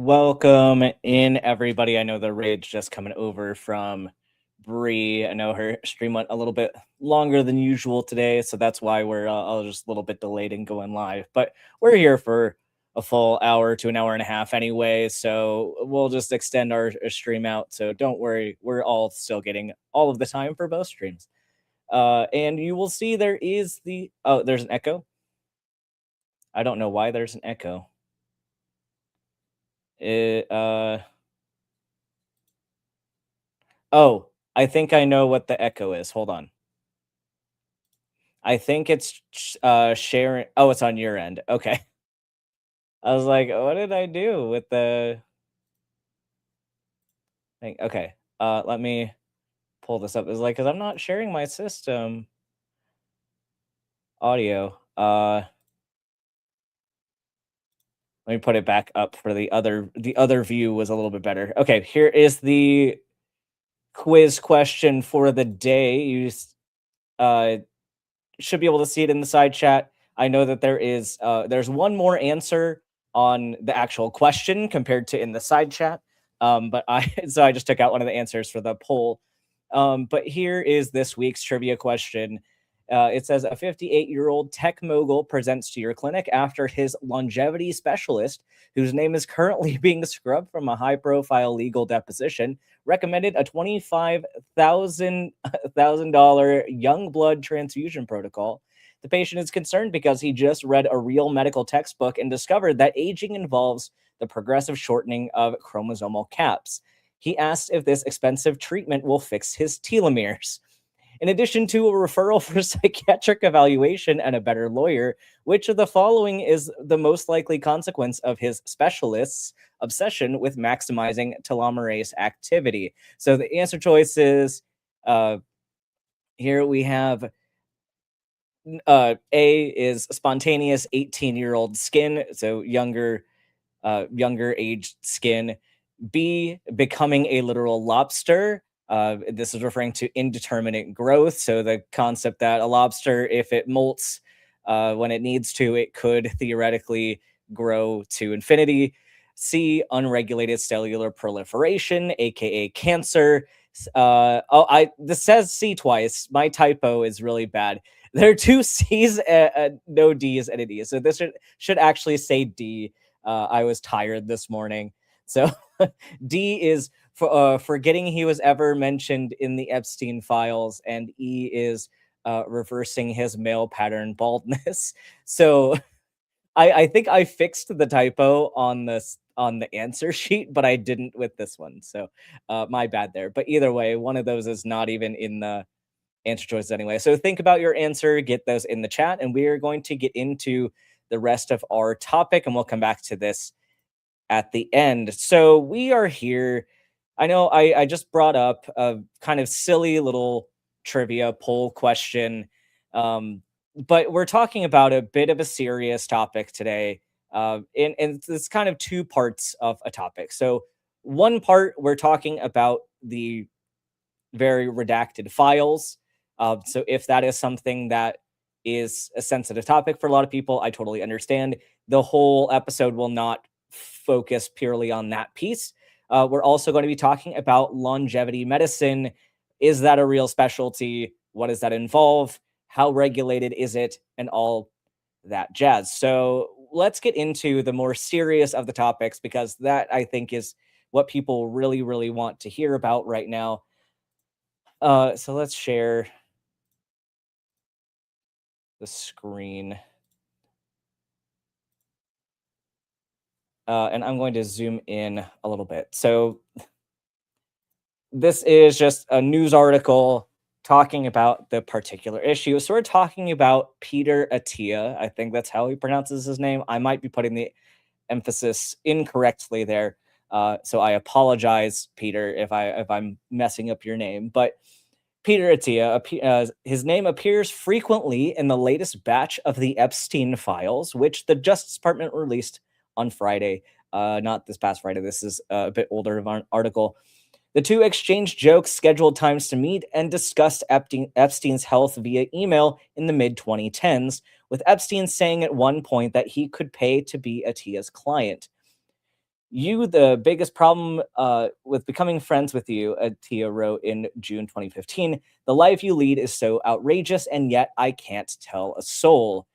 Welcome in, everybody. I know the raid's just coming over from Bree. I know her stream went a little bit longer than usual today, so that's why we're just a little bit delayed in going live. But we're here for a full hour to an hour and a half anyway, so we'll just extend our stream out. So don't worry, we're all still getting all of the time for both streams. And you will see there is there's an echo. I don't know why there's an echo. It Oh, I think I know what the echo is. Hold on. I think it's sharing. Oh, it's on your end. Okay. I was like, what did I do with the thing? Okay. Let me pull this up. It's like, because I'm not sharing my system audio. Let me put it back up for the other view was a little bit better. Okay, here is the quiz question for the day. You uh should be able to see it in the side chat. I know that there's one more answer on the actual question compared to in the side chat. But I just took out one of the answers for the poll. But here is this week's trivia question. It says a 58-year-old tech mogul presents to your clinic after his longevity specialist, whose name is currently being scrubbed from a high-profile legal deposition, recommended a $25,000 young blood transfusion protocol. The patient is concerned because he just read a real medical textbook and discovered that aging involves the progressive shortening of chromosomal caps. He asked if this expensive treatment will fix his telomeres. In addition to a referral for psychiatric evaluation and a better lawyer, which of the following is the most likely consequence of his specialist's obsession with maximizing telomerase activity? So the answer choice is here we have A is spontaneous 18-year-old skin, so younger aged skin. B, becoming a literal lobster. This is referring to indeterminate growth. So the concept that a lobster, if it molts when it needs to, it could theoretically grow to infinity. C, unregulated cellular proliferation, aka cancer. This says C twice. My typo is really bad. There are two C's, no D's, and a D. So this should actually say D. I was tired this morning. So D is forgetting he was ever mentioned in the Epstein files, and E is reversing his male pattern baldness. So I think I fixed the typo on the answer sheet, but I didn't with this one. So my bad there. But either way, one of those is not even in the answer choices anyway. So think about your answer, get those in the chat, and we are going to get into the rest of our topic, and we'll come back to this at the end. So we are here. I know I just brought up a kind of silly little trivia poll question, but we're talking about a bit of a serious topic today. And it's kind of two parts of a topic. So one part, we're talking about the very redacted files. So if that is something that is a sensitive topic for a lot of people, I totally understand. The whole episode will not focus purely on that piece. We're also going to be talking about longevity medicine. Is that a real specialty? What does that involve? How regulated is it? And all that jazz. So let's get into the more serious of the topics, because that, I think, is what people really, really want to hear about right now. So let's share the screen. And I'm going to zoom in a little bit. So this is just a news article talking about the particular issue. So we're talking about Peter Attia. I think that's how he pronounces his name. I might be putting the emphasis incorrectly there. So I apologize, Peter, if I'm messing up your name. But Peter Attia, his name appears frequently in the latest batch of the Epstein files, which the Justice Department released on Friday. Not this past Friday. This is a bit older of an article. The two exchanged jokes, scheduled times to meet, and discussed Epstein's health via email in the mid-2010s, with Epstein saying at one point that he could pay to be Attia's client. The biggest problem with becoming friends with you, Tia wrote in June 2015. The life you lead is so outrageous, and yet I can't tell a soul.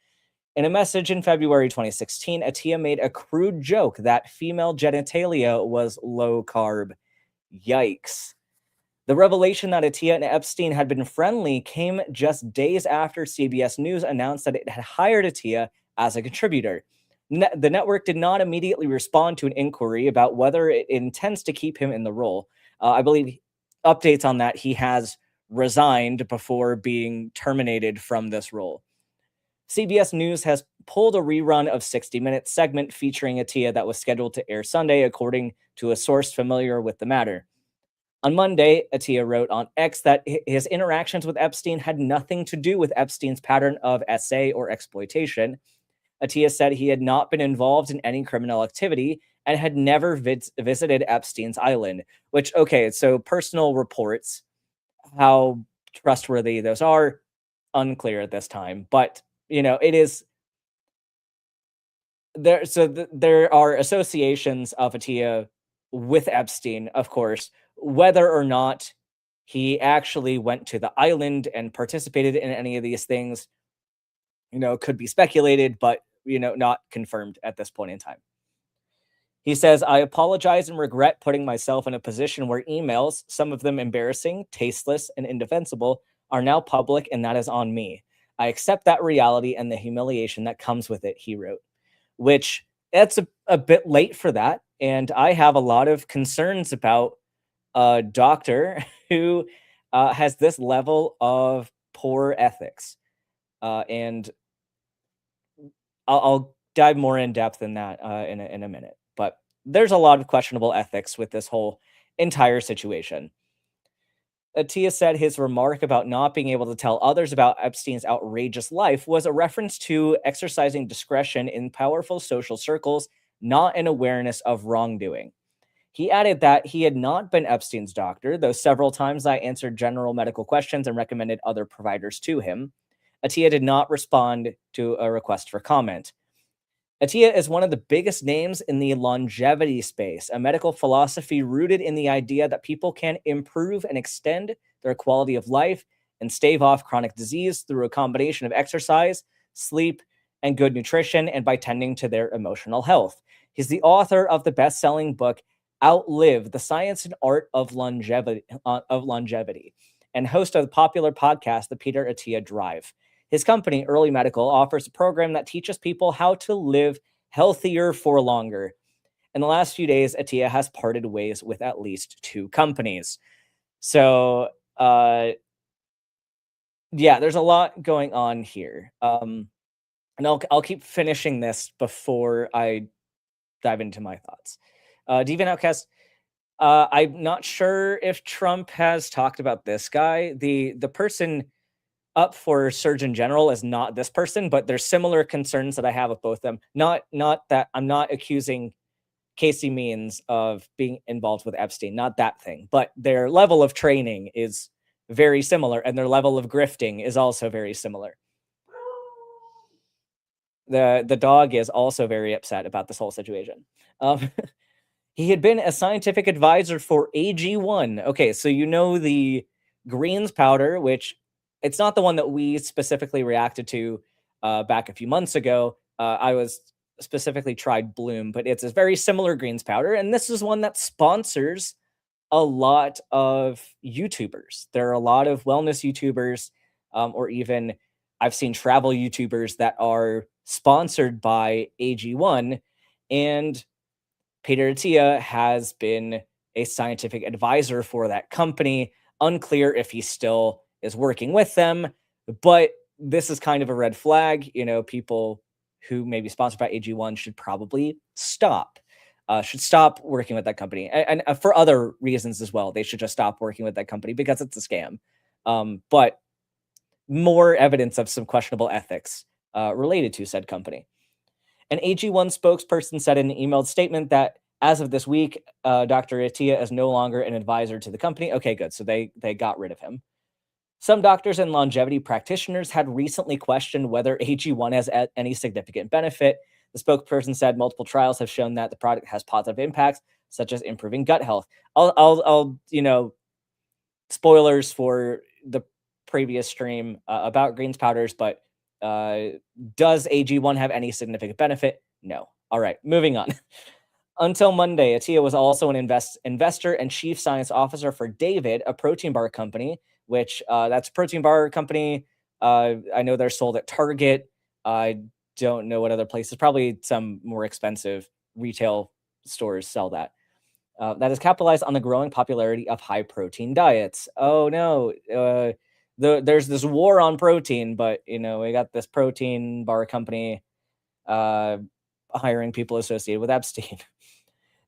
In a message in February 2016, Atia made a crude joke that female genitalia was low carb. Yikes. The revelation that Atia and Epstein had been friendly came just days after CBS News announced that it had hired Atia as a contributor. The network did not immediately respond to an inquiry about whether it intends to keep him in the role. I believe updates on that, he has resigned before being terminated from this role. CBS News has pulled a rerun of 60 Minutes segment featuring Atia that was scheduled to air Sunday, according to a source familiar with the matter. On Monday, Atia wrote on X that his interactions with Epstein had nothing to do with Epstein's pattern of SA or exploitation. Atia said he had not been involved in any criminal activity and had never visited Epstein's island, which, okay, so personal reports, how trustworthy those are, unclear at this time. But, it is there. So there are associations of Atia with Epstein, of course, whether or not he actually went to the island and participated in any of these things, could be speculated, but, not confirmed at this point in time. He says, I apologize and regret putting myself in a position where emails, some of them embarrassing, tasteless, and indefensible, are now public, and that is on me. I accept that reality and the humiliation that comes with it, he wrote, which that's a bit late for that. And I have a lot of concerns about a doctor who has this level of poor ethics. And I'll dive more in depth in that in a minute. But there's a lot of questionable ethics with this whole entire situation. Atia said his remark about not being able to tell others about Epstein's outrageous life was a reference to exercising discretion in powerful social circles, not an awareness of wrongdoing. He added that he had not been Epstein's doctor, though several times I answered general medical questions and recommended other providers to him. Atia did not respond to a request for comment. Atia is one of the biggest names in the longevity space, a medical philosophy rooted in the idea that people can improve and extend their quality of life and stave off chronic disease through a combination of exercise, sleep, and good nutrition, and by tending to their emotional health. He's the author of the best-selling book Outlive: The Science and Art of Longevity, and host of the popular podcast, The Peter Atia Drive. His company, Early Medical, offers a program that teaches people how to live healthier for longer. In the last few days, Atia has parted ways with at least 2 companies. So, yeah, there's a lot going on here. And I'll keep finishing this before I dive into my thoughts. Deviant Outcast, I'm not sure if Trump has talked about this guy. The person up for Surgeon General is not this person, but there's similar concerns that I have with both of them. Not that I'm not accusing Casey Means of being involved with Epstein, not that thing, but their level of training is very similar, and their level of grifting is also very similar. The dog is also very upset about this whole situation. He had been a scientific advisor for AG1. Okay, so the greens powder, which it's not the one that we specifically reacted to back a few months ago. I was specifically tried Bloom, but it's a very similar greens powder, and this is one that sponsors a lot of YouTubers. There are a lot of wellness YouTubers, or even I've seen travel YouTubers that are sponsored by AG1, and Peter Atia has been a scientific advisor for that company. Unclear if he still is working with them, but this is kind of a red flag. People who may be sponsored by AG1 should probably stop working with that company. And for other reasons as well, they should just stop working with that company because it's a scam. But more evidence of some questionable ethics related to said company. An AG1 spokesperson said in an emailed statement that as of this week, Dr. Atia is no longer an advisor to the company. Okay, good. So they got rid of him. Some doctors and longevity practitioners had recently questioned whether AG1 has any significant benefit The spokesperson said multiple trials have shown that the product has positive impacts, such as improving gut health. I'll spoilers for the previous stream about greens powders, but does AG1 have any significant benefit? No. All right, moving on. Until Monday, Atia was also an investor and chief science officer for David, a protein bar company, which that's a protein bar company. I know they're sold at Target. I don't know what other places. Probably some more expensive retail stores sell that. That is capitalized on the growing popularity of high protein diets. Oh no, there's this war on protein, but we got this protein bar company hiring people associated with Epstein.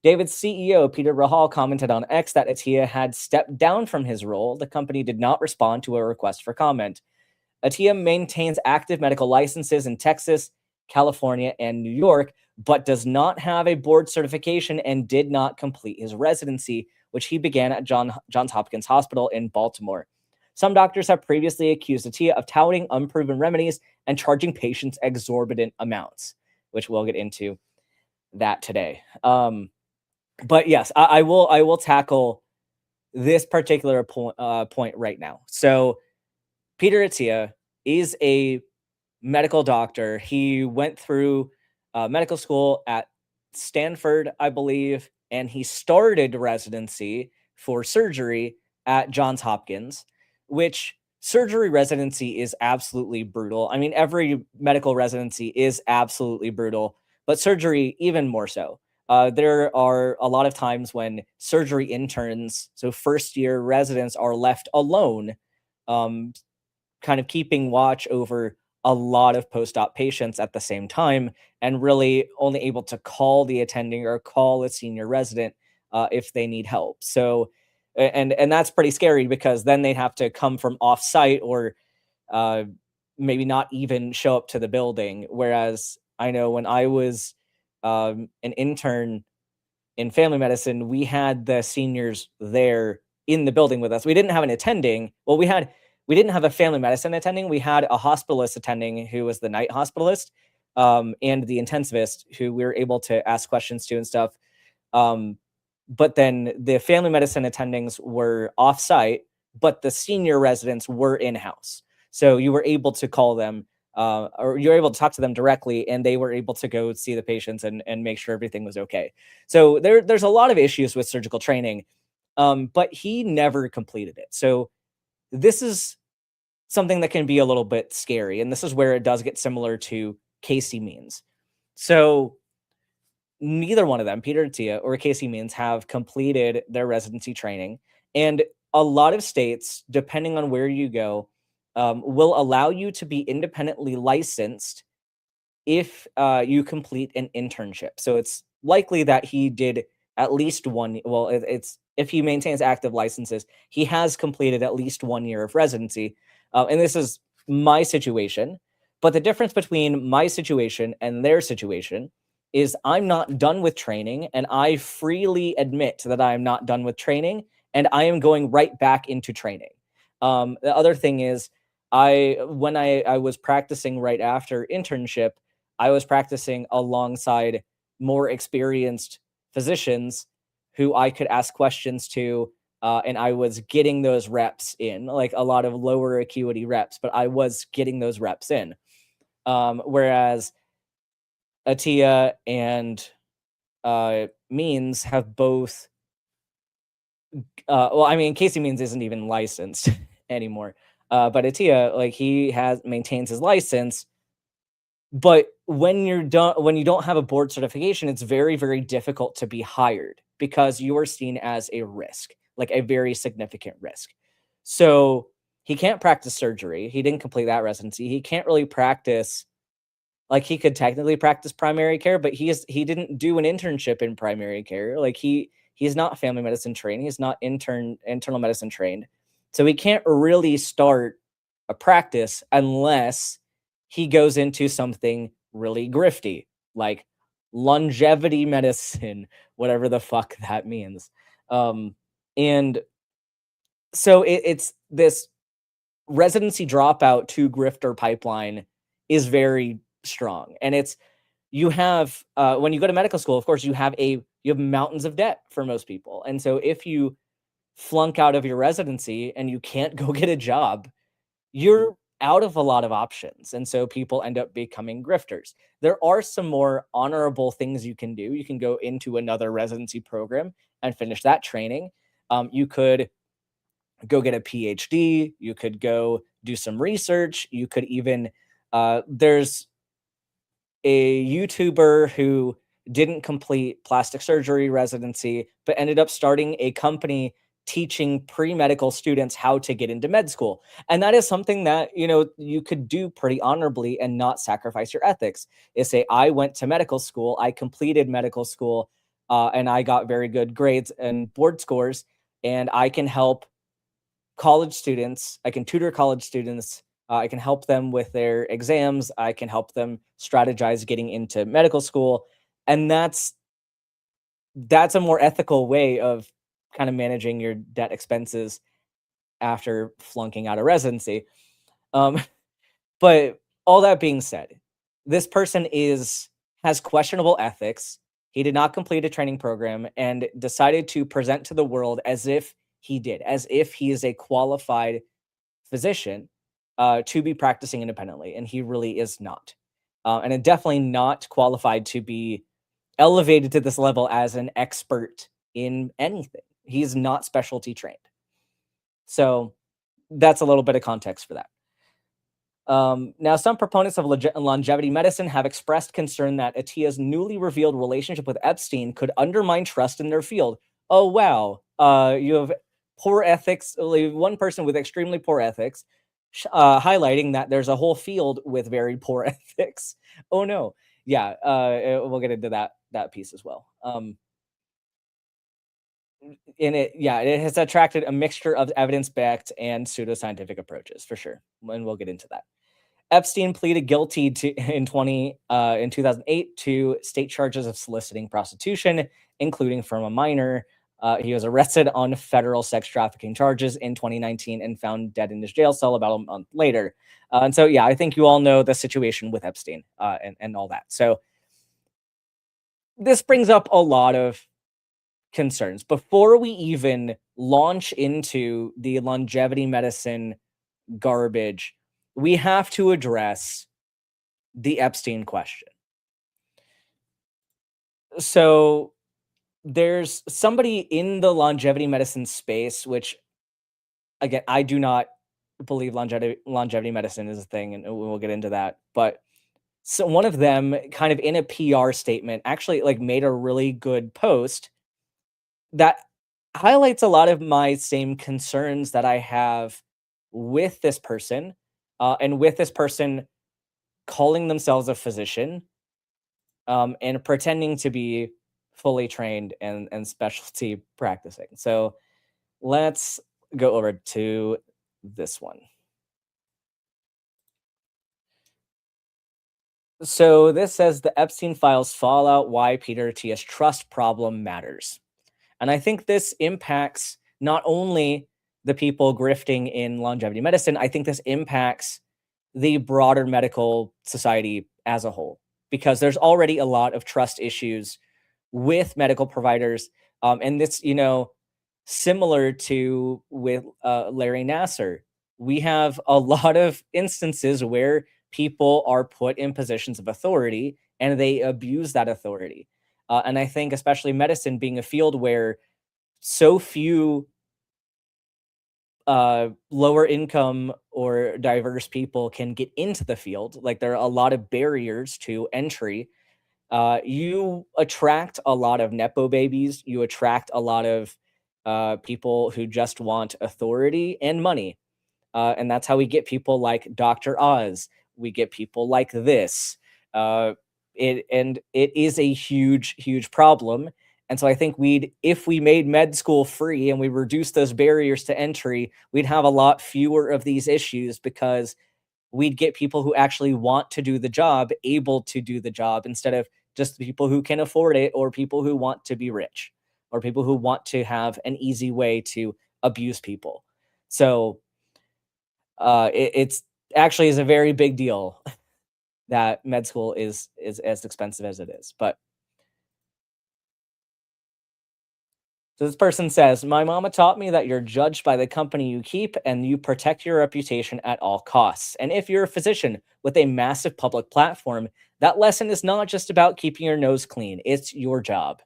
David's CEO, Peter Rahal, commented on X that Atia had stepped down from his role. The company did not respond to a request for comment. Atia maintains active medical licenses in Texas, California, and New York, but does not have a board certification and did not complete his residency, which he began at Johns Hopkins Hospital in Baltimore. Some doctors have previously accused Atia of touting unproven remedies and charging patients exorbitant amounts, which we'll get into that today. But yes, I will tackle this particular point right now. So Peter Atia is a medical doctor. He went through medical school at Stanford, I believe, and he started residency for surgery at Johns Hopkins, which surgery residency is absolutely brutal. I mean, every medical residency is absolutely brutal, but surgery even more so. There are a lot of times when surgery interns, so first-year residents, are left alone, kind of keeping watch over a lot of post-op patients at the same time, and really only able to call the attending or call a senior resident if they need help. So, and that's pretty scary because then they'd have to come from off-site or maybe not even show up to the building. Whereas I know when I was an intern in family medicine, we had the seniors there in the building with us. We didn't have an attending. Well, we didn't have a family medicine attending. We had a hospitalist attending who was the night hospitalist, and the intensivist who we were able to ask questions to and stuff. But then the family medicine attendings were off-site, but the senior residents were in-house. So you were able to call them, or you were able to talk to them directly, and they were able to go see the patients and make sure everything was okay. So there's a lot of issues with surgical training, but he never completed it. So this is something that can be a little bit scary, and this is where it does get similar to Casey Means. So neither one of them, Peter Atia or Casey Means, have completed their residency training, and a lot of states, depending on where you go, will allow you to be independently licensed if you complete an internship. So it's likely that he did at least one. Well, it's if he maintains active licenses, he has completed at least 1 year of residency. And this is my situation. But the difference between my situation and their situation is I'm not done with training, and I freely admit that I am not done with training, and I am going right back into training. The other thing is, when I was practicing right after internship, I was practicing alongside more experienced physicians who I could ask questions to, and I was getting those reps in, like a lot of lower acuity reps, but I was getting those reps in. Whereas Atia and Means have both. Well, I mean, Casey Means isn't even licensed anymore. But Atia, like, he maintains his license. But when you don't have a board certification, it's very, very difficult to be hired because you are seen as a risk, like a very significant risk. So he can't practice surgery. He didn't complete that residency. He can't really practice. Like, he could technically practice primary care, but he didn't do an internship in primary care. Like, he's not family medicine trained. He's not internal medicine trained. So he can't really start a practice unless he goes into something really grifty, like longevity medicine, whatever the fuck that means. And so it's this residency dropout to grifter pipeline is very strong, and it's you have when you go to medical school, of course, you have mountains of debt for most people, and so if you flunk out of your residency and you can't go get a job, you're out of a lot of options. And so people end up becoming grifters. There are some more honorable things you can do. You can go into another residency program and finish that training. You could go get a PhD. You could go do some research. You could even, there's a YouTuber who didn't complete plastic surgery residency, but ended up starting a company teaching pre-medical students how to get into med school. And that is something that, you could do pretty honorably and not sacrifice your ethics. Is say, I went to medical school, I completed medical school, and I got very good grades and board scores, and I can help college students. I can tutor college students. I can help them with their exams. I can help them strategize getting into medical school. And that's a more ethical way of kind of managing your debt expenses after flunking out of residency. Um, but all that being said, this person is has questionable ethics. He did not complete a training program and decided to present to the world as if he did, as if he is a qualified physician to be practicing independently, and he really is not. And definitely not qualified to be elevated to this level as an expert in anything. He's not specialty trained. So that's a little bit of context for that. Now, some proponents of longevity medicine have expressed concern that Atia's newly revealed relationship with Epstein could undermine trust in their field. Oh, wow. You have poor ethics, one person with extremely poor ethics, highlighting that there's a whole field with very poor ethics. Oh, no. Yeah, we'll get into that piece as well. In it, yeah, it has attracted a mixture of evidence-backed and pseudoscientific approaches for sure, and we'll get into that. Epstein pleaded guilty to in 2008 to state charges of soliciting prostitution, including from a minor. He was arrested on federal sex trafficking charges in 2019 and found dead in his jail cell about a month later. And so, yeah, I think you all know the situation with Epstein and all that. So this brings up a lot of concerns. Before we even launch into the longevity medicine garbage, we have to address the Epstein question. So there's somebody in the longevity medicine space, which again, I do not believe longevity medicine is a thing, and we'll get into that. But so one of them kind of in a PR statement actually like made a really good post that highlights a lot of my same concerns that I have with this person, and with this person calling themselves a physician, and pretending to be fully trained and specialty practicing. So let's go over to this one. So this says the Epstein files fallout why Peter T.'s trust problem matters. And I think this impacts not only the people grifting in longevity medicine, I think this impacts the broader medical society as a whole, because there's already a lot of trust issues with medical providers. And this, similar to with Larry Nasser, we have a lot of instances where people are put in positions of authority and they abuse that authority. And I think, especially medicine being a field where so few lower income or diverse people can get into the field, like there are a lot of barriers to entry. You attract a lot of nepo babies. You attract a lot of people who just want authority and money. And that's how we get people like Dr. Oz. We get people like this. Uh, it is a huge, huge problem. And so I think if we made med school free and we reduced those barriers to entry, we'd have a lot fewer of these issues, because we'd get people who actually want to do the job able to do the job, instead of just people who can afford it, or people who want to be rich, or people who want to have an easy way to abuse people. So it's actually is a very big deal that med school is as expensive as it is. But so this person says, my mama taught me that you're judged by the company you keep and you protect your reputation at all costs. And if you're a physician with a massive public platform, that lesson is not just about keeping your nose clean, it's your job.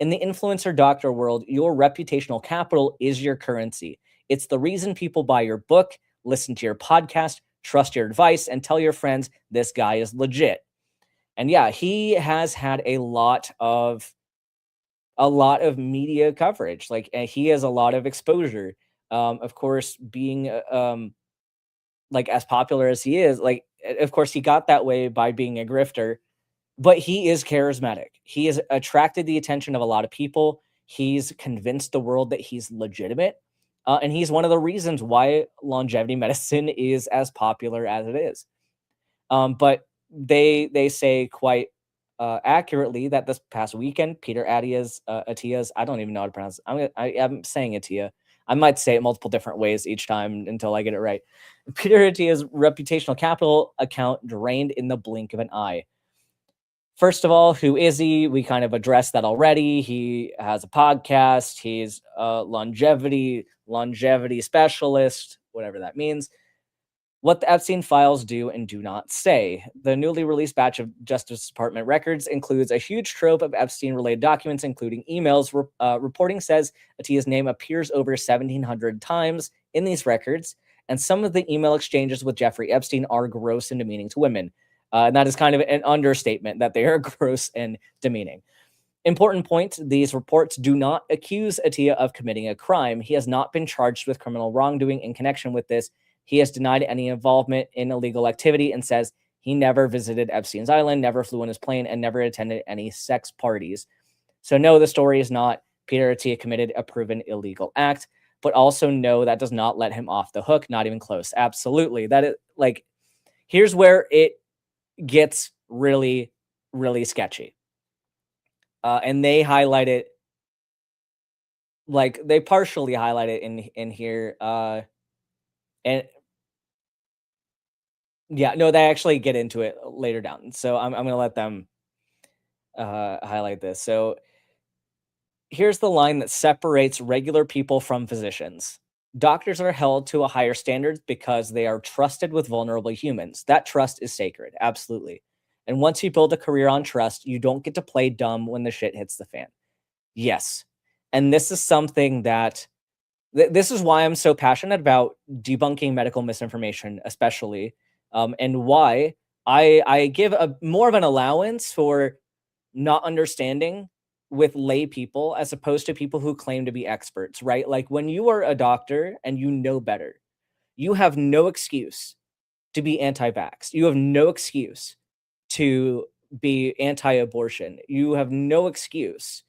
In the influencer doctor world, your reputational capital is your currency. It's the reason people buy your book, listen to your podcast, trust your advice, and tell your friends this guy is legit. And yeah, he has had a lot of media coverage. Like he has a lot of exposure. Of course, being like as popular as he is, like of course he got that way by being a grifter, but he is charismatic. He has attracted the attention of a lot of people. He's convinced the world that he's legitimate. And he's one of the reasons why longevity medicine is as popular as it is. But they say quite accurately that this past weekend, Peter Attia's, I don't even know how to pronounce it. I'm saying Attia. I might say it multiple different ways each time until I get it right. Peter Attia's reputational capital account drained in the blink of an eye. First of all, who is he? We kind of addressed that already. He has a podcast. He's a longevity specialist, whatever that means. What the Epstein files do and do not say. The newly released batch of Justice Department records includes a huge trove of Epstein-related documents, including emails. Reporting says Attia's name appears over 1,700 times in these records, and some of the email exchanges with Jeffrey Epstein are gross and demeaning to women. And that is kind of an understatement that they are gross and demeaning. Important point, these reports do not accuse Attia of committing a crime. He has not been charged with criminal wrongdoing in connection with this. He has denied any involvement in illegal activity and says he never visited Epstein's Island, never flew on his plane, and never attended any sex parties. So no, the story is not Peter Attia committed a proven illegal act, but also no, that does not let him off the hook, not even close. Absolutely. That is like, here's where it gets really, really sketchy. And they highlight it, like they partially highlight it in here. And yeah, no, they actually get into it later down. So I'm gonna let them highlight this. So here's the line that separates regular people from physicians. Doctors are held to a higher standard because they are trusted with vulnerable humans. That trust is sacred, absolutely. And once you build a career on trust, you don't get to play dumb when the shit hits the fan. Yes. And this is something that this is why I'm so passionate about debunking medical misinformation, especially, and why I give a more of an allowance for not understanding with lay people as opposed to people who claim to be experts, right? Like when you are a doctor and you know better, you have no excuse to be anti-vax. You have no excuse to be anti-abortion. You have no excuse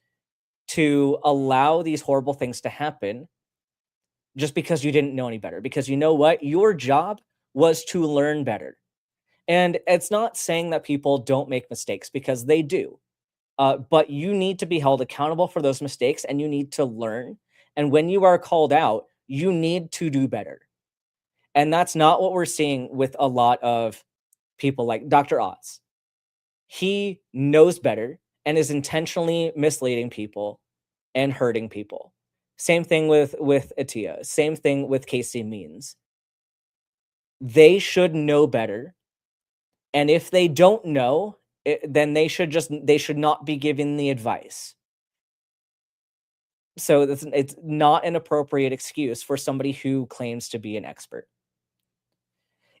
to allow these horrible things to happen just because you didn't know any better. Because you know what? Your job was to learn better. And it's not saying that people don't make mistakes, because they do. But you need to be held accountable for those mistakes and you need to learn. And when you are called out, you need to do better. And that's not what we're seeing with a lot of people like Dr. Oz. He knows better and is intentionally misleading people and hurting people. Same thing with Attia. Same thing with Casey Means. They should know better. And if they don't know, then they should not be given the advice. So it's not an appropriate excuse for somebody who claims to be an expert.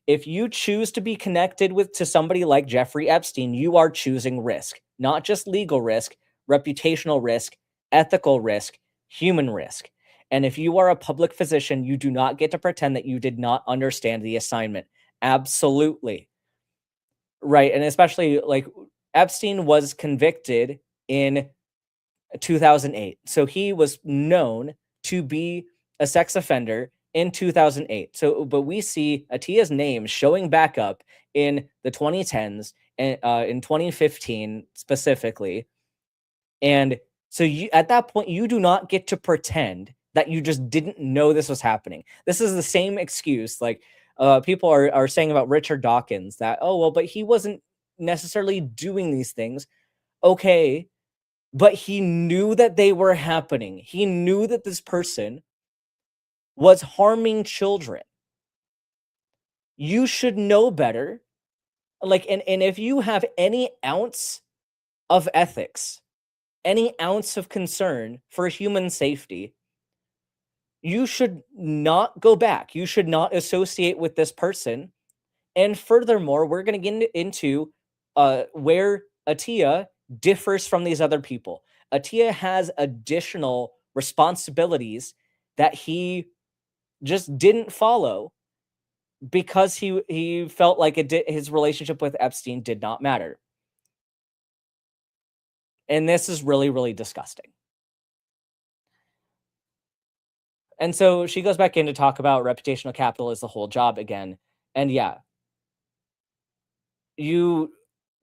If you choose to be connected to somebody like Jeffrey Epstein, you are choosing risk, not just legal risk, reputational risk, ethical risk, human risk. And if you are a public physician, you do not get to pretend that you did not understand the assignment. Absolutely. Right. And especially like Epstein was convicted in 2008. So he was known to be a sex offender in 2008. So, but we see Attia's name showing back up in the 2010s and in 2015 specifically. And so you, at that point, you do not get to pretend that you just didn't know this was happening. This is the same excuse like people are saying about Richard Dawkins that, oh, well, but he wasn't necessarily doing these things. Okay, but he knew that they were happening. He knew that this person was harming children. You should know better. Like, and if you have any ounce of ethics, any ounce of concern for human safety, you should not go back. You should not associate with this person. And furthermore, we're going to get into where Atia differs from these other people. Atia has additional responsibilities that he just didn't follow because he felt like his relationship with Epstein did not matter. And this is really, really disgusting. And so she goes back in to talk about reputational capital as the whole job again. And yeah, you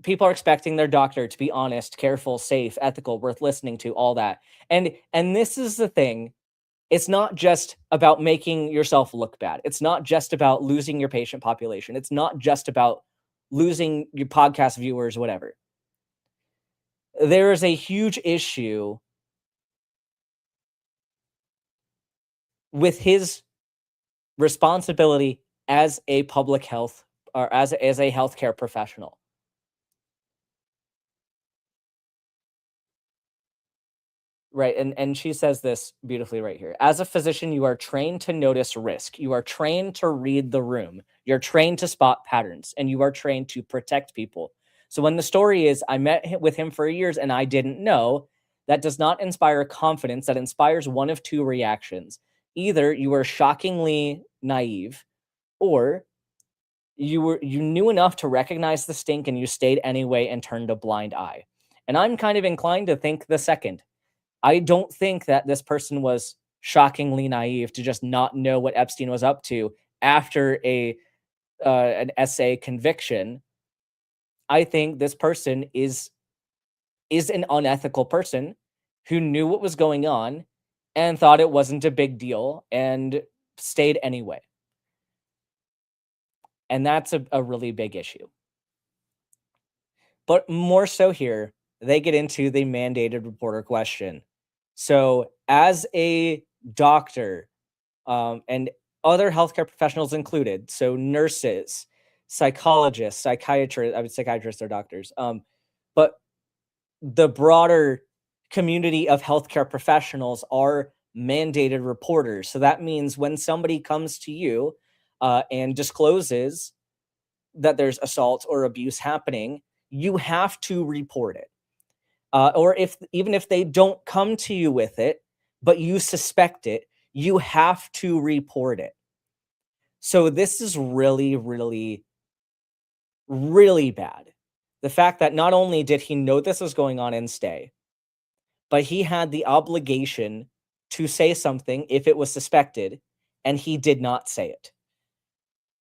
people are expecting their doctor to be honest, careful, safe, ethical, worth listening to, all that. And this is the thing. It's not just about making yourself look bad. It's not just about losing your patient population. It's not just about losing your podcast viewers, whatever. There is a huge issue with his responsibility as a public health or as a healthcare professional. Right, and she says this beautifully right here. As a physician, you are trained to notice risk. You are trained to read the room. You're trained to spot patterns, and you are trained to protect people. So when the story is, I met with him for years and I didn't know, that does not inspire confidence. That inspires one of two reactions. Either you were shockingly naive, or you knew enough to recognize the stink and you stayed anyway and turned a blind eye. And I'm kind of inclined to think the second. I don't think that this person was shockingly naive to just not know what Epstein was up to after an essay conviction. I think this person is an unethical person who knew what was going on and thought it wasn't a big deal and stayed anyway. And that's a really big issue. But more so here, they get into the mandated reporter question. So, as a doctor, and other healthcare professionals included, so nurses, psychologists, psychiatrists, I mean, psychiatrists are doctors, but the broader community of healthcare professionals are mandated reporters. So that means when somebody comes to you and discloses that there's assault or abuse happening, you have to report it. Or if even if they don't come to you with it, but you suspect it, you have to report it. So this is really, really, really bad. The fact that not only did he know this was going on and stay, but he had the obligation to say something if it was suspected, and he did not say it.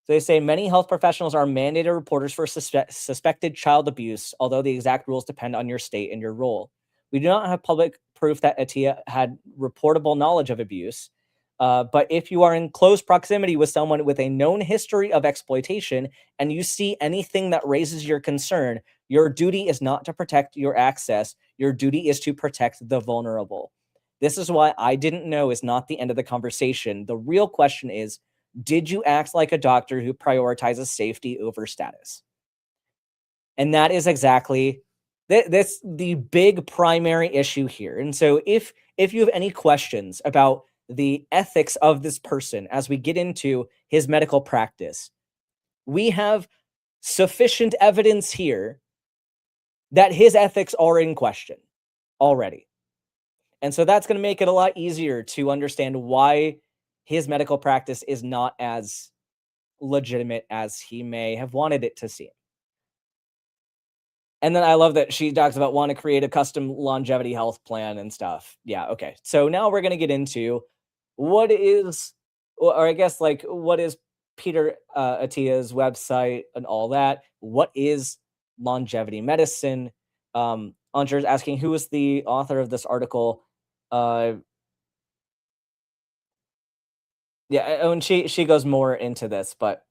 They say many health professionals are mandated reporters for suspected child abuse, although the exact rules depend on your state and your role. We do not have public proof that Atia had reportable knowledge of abuse, but if you are in close proximity with someone with a known history of exploitation and you see anything that raises your concern, your duty is not to protect your access. Your duty is to protect the vulnerable. This is why I didn't know is not the end of the conversation. The real question is, did you act like a doctor who prioritizes safety over status? And that is exactly that's the big primary issue here. And so if you have any questions about the ethics of this person as we get into his medical practice, we have sufficient evidence here that his ethics are in question already. And so that's going to make it a lot easier to understand why his medical practice is not as legitimate as he may have wanted it to seem. And then I love that she talks about want to create a custom longevity health plan and stuff. Yeah, okay. So now we're going to get into what is, or I guess like what is Peter Atia's website and all that. What is longevity medicine? Anger's asking who is the author of this article. Yeah, and she goes more into this, but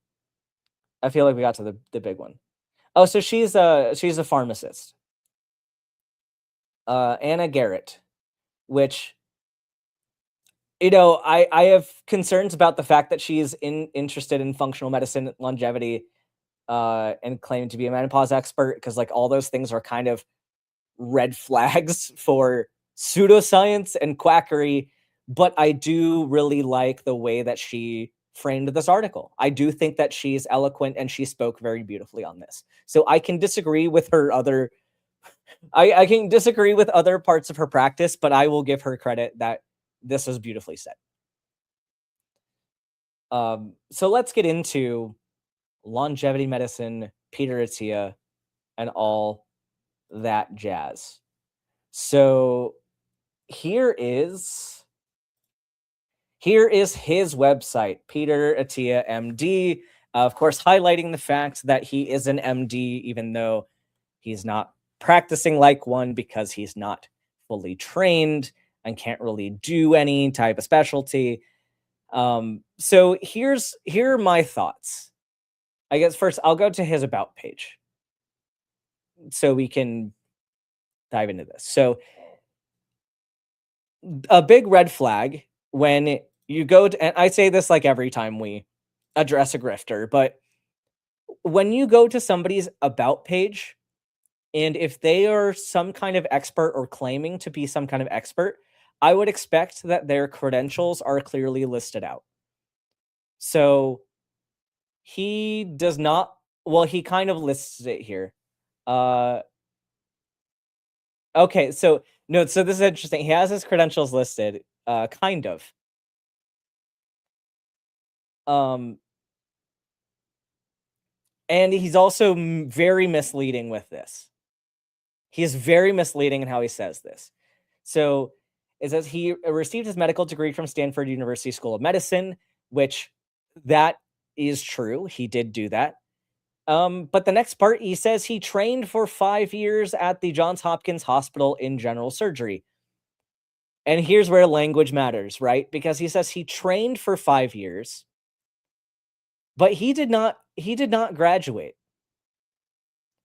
I feel like we got to the big one. Oh, so she's a pharmacist. Anna Garrett, which I have concerns about the fact that she's interested in functional medicine, longevity, and claiming to be a menopause expert because like all those things are kind of red flags for pseudoscience and quackery. But I do really like the way that she framed this article. I do think that she's eloquent and she spoke very beautifully on this. So I can disagree with her other I can disagree with other parts of her practice, but I will give her credit that this was beautifully said. So let's get into longevity medicine, Peter Attia, and all that jazz. So here is his website, Peter Attia, MD. Of course, highlighting the fact that he is an MD, even though he's not practicing like one because he's not fully trained and can't really do any type of specialty. So here are my thoughts. I guess first I'll go to his about page so we can dive into this. So a big red flag when you go to, and I say this like every time we address a grifter, but when you go to somebody's about page, and if they are some kind of expert or claiming to be some kind of expert, I would expect that their credentials are clearly listed out. So he does not, well, he kind of lists it here. Okay, so no, so this is interesting. He has his credentials listed, kind of. Um, and he's also very misleading with this. He is very misleading in how he says this. So it says he received his medical degree from Stanford University School of Medicine, which that is true. He did do that. But the next part, he says he trained for 5 years at the Johns Hopkins Hospital in general surgery. And here's where language matters, right? Because he says he trained for 5 years, but he did not graduate.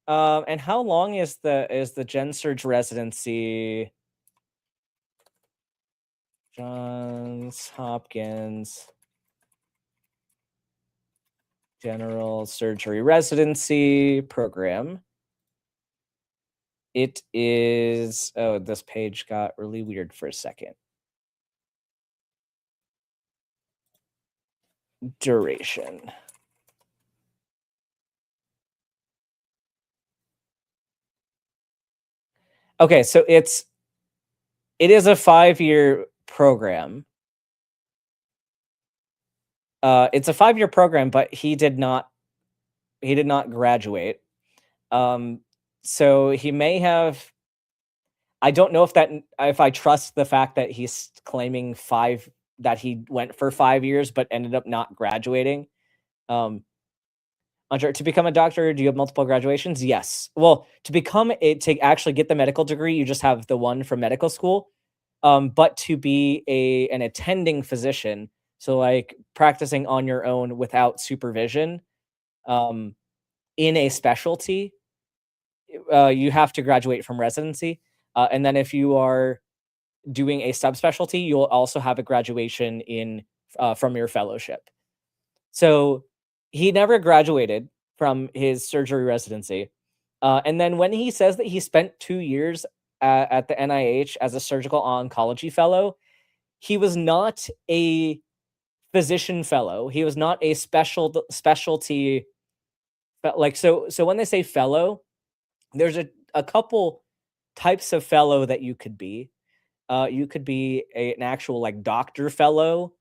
And how long is the Gen Surg residency? Johns Hopkins General Surgery Residency Program. It is, oh, this page got really weird for a second. Duration. Okay, so it is a 5-year program. It's a 5-year program, but he did not graduate. So he may have, I don't know if I trust the fact that he's claiming that he went for 5 years but ended up not graduating. To become a doctor, do you have multiple graduations? Yes. Well, to actually get the medical degree, you just have the one from medical school. But to be an attending physician, so like practicing on your own without supervision, in a specialty, you have to graduate from residency. And then if you are doing a subspecialty, you'll also have a graduation from your fellowship. So he never graduated from his surgery residency. And then when he says that he spent 2 years at the NIH as a surgical oncology fellow, he was not a physician fellow. He was not a specialty. Like, so when they say fellow, there's a couple types of fellow that you could be. You could be an actual like doctor fellow,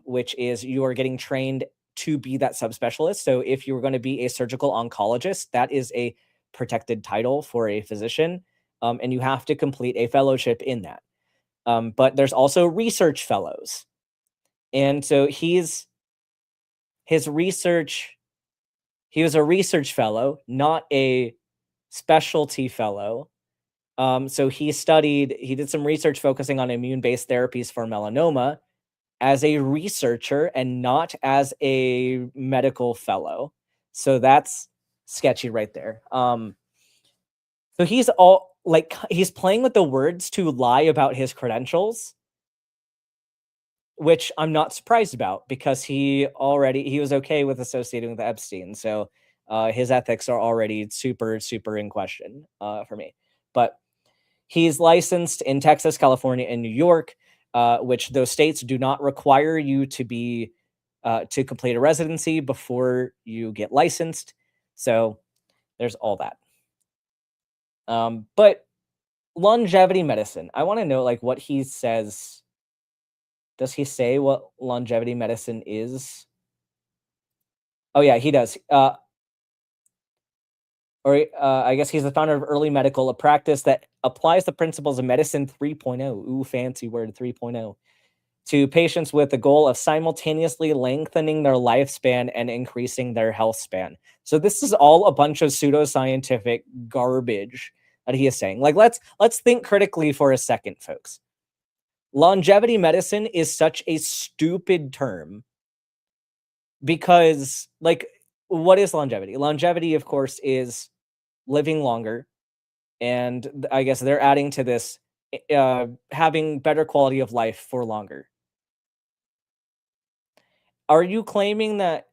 which is you are getting trained to be that subspecialist. So if you're going to be a surgical oncologist, that is a protected title for a physician, and you have to complete a fellowship in that. But there's also research fellows, and so his research. He was a research fellow, not a specialty fellow. So he did some research focusing on immune-based therapies for melanoma as a researcher and not as a medical fellow. So that's sketchy right there. So he's all like he's playing with the words to lie about his credentials, which I'm not surprised about because he was okay with associating with Epstein. So his ethics are already super in question for me. But he's licensed in Texas, California, and New York, which those states do not require you to be to complete a residency before you get licensed. So there's all that. But longevity medicine, I want to know like what he says. Does he say what longevity medicine is? Oh yeah, he does. I guess he's the founder of Early Medical, a practice that applies the principles of medicine 3.0. Ooh, fancy word 3.0. To patients with the goal of simultaneously lengthening their lifespan and increasing their health span. So this is all a bunch of pseudoscientific garbage that he is saying. Like let's think critically for a second, folks. Longevity medicine is such a stupid term because like what is longevity? Longevity, of course, is living longer. And I guess they're adding to this having better quality of life for longer. Are you claiming that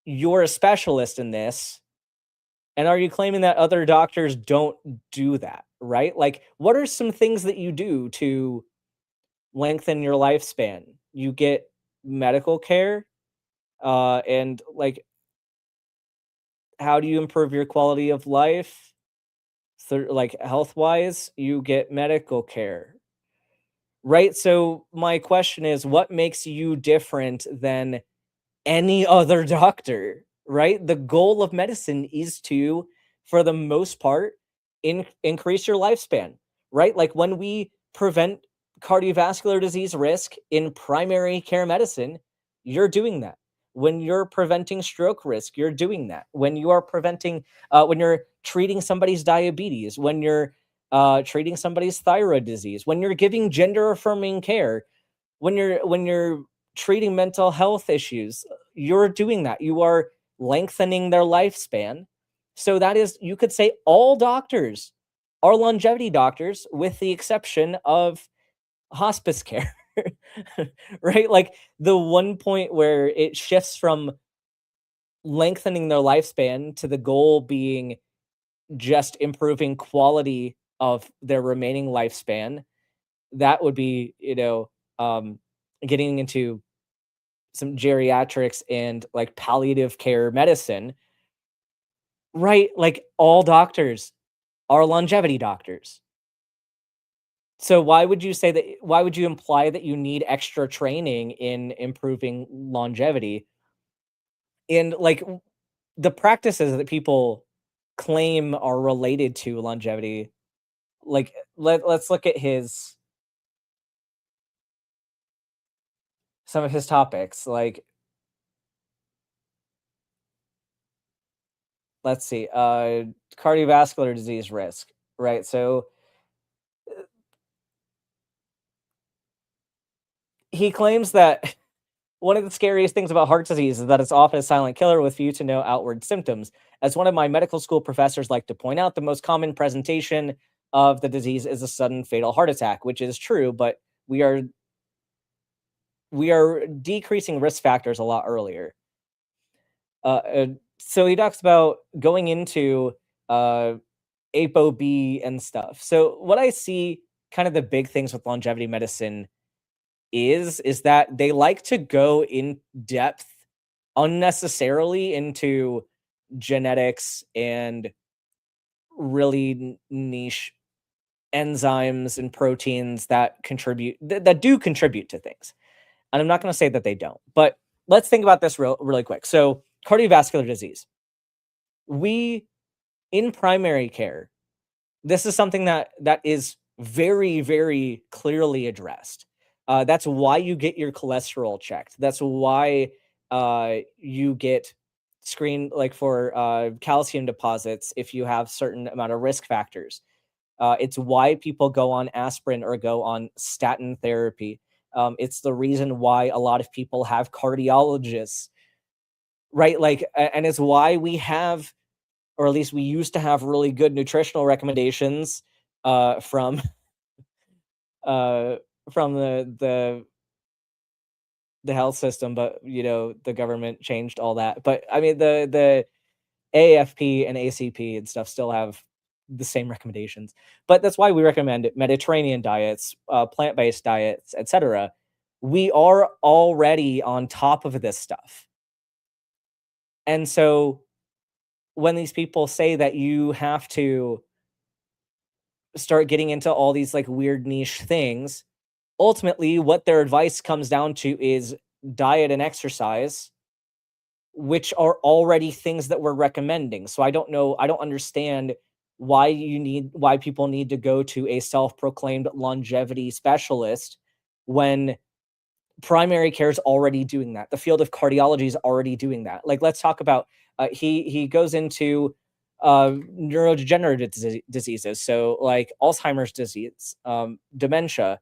you're a specialist in this? And are you claiming that other doctors don't do that, right? Like, what are some things that you do to lengthen your lifespan? You get medical care, and like, how do you improve your quality of life? So, like, health wise, you get medical care, right? So, my question is, what makes you different than any other doctor, right? The goal of medicine is to, for the most part, increase your lifespan, right? Like when we prevent cardiovascular disease risk in primary care medicine, you're doing that. When you're preventing stroke risk, you're doing that. When you are preventing, when you're treating somebody's diabetes, when you're treating somebody's thyroid disease, when you're giving gender affirming care, when you're treating mental health issues, you're doing that. You are lengthening their lifespan. So that is, you could say all doctors are longevity doctors with the exception of hospice care. Right? Like the one point where it shifts from lengthening their lifespan to the goal being just improving quality of their remaining lifespan, that would be, getting into some geriatrics and like palliative care medicine, right? Like all doctors are longevity doctors. So why would you say that? Why would you imply that you need extra training in improving longevity? And like the practices that people claim are related to longevity, like let's look at his some of his topics. Like let's see, cardiovascular disease risk, right? So he claims that one of the scariest things about heart disease is that it's often a silent killer with few to no outward symptoms. As one of my medical school professors like to point out, the most common presentation of the disease is a sudden fatal heart attack, which is true, but we are decreasing risk factors a lot earlier. So he talks about going into uh, ApoB and stuff. So what I see kind of the big things with longevity medicine is that they like to go in depth unnecessarily into genetics and really niche enzymes and proteins that that do contribute to things. And I'm not going to say that they don't, but let's think about this really quick. So cardiovascular disease, we in primary care, this is something that is very clearly addressed. That's why you get your cholesterol checked. That's why you get screened like for calcium deposits if you have certain amount of risk factors. It's why people go on aspirin or go on statin therapy. It's the reason why a lot of people have cardiologists right? Like, and it's why we have, or at least we used to have, really good nutritional recommendations from uh, from the health system, but the government changed all that. But I mean, the AFP and ACP and stuff still have the same recommendations. But that's why we recommend Mediterranean diets, plant-based diets, etc. We are already on top of this stuff. And so when these people say that you have to start getting into all these like weird niche things, ultimately what their advice comes down to is diet and exercise, which are already things that we're recommending. So I don't understand why people need to go to a self-proclaimed longevity specialist when primary care is already doing that. The field of cardiology is already doing that. Like, let's talk about he goes into neurodegenerative diseases, so like Alzheimer's disease, dementia,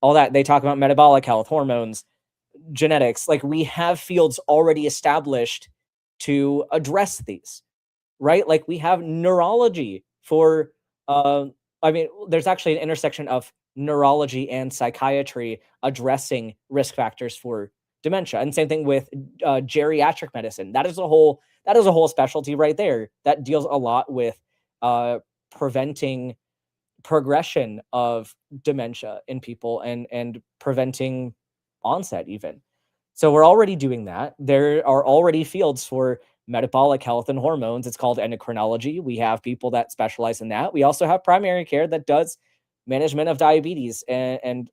all that. They talk about metabolic health, hormones, genetics. Like, we have fields already established to address these, right? Like, we have neurology for uh I mean, there's actually an intersection of neurology and psychiatry addressing risk factors for dementia. And same thing with geriatric medicine. That is a whole specialty right there that deals a lot with preventing progression of dementia in people, and preventing onset even. So we're already doing that. There are already fields for metabolic health and hormones. It's called endocrinology. We have people that specialize in that. We also have primary care that does management of diabetes and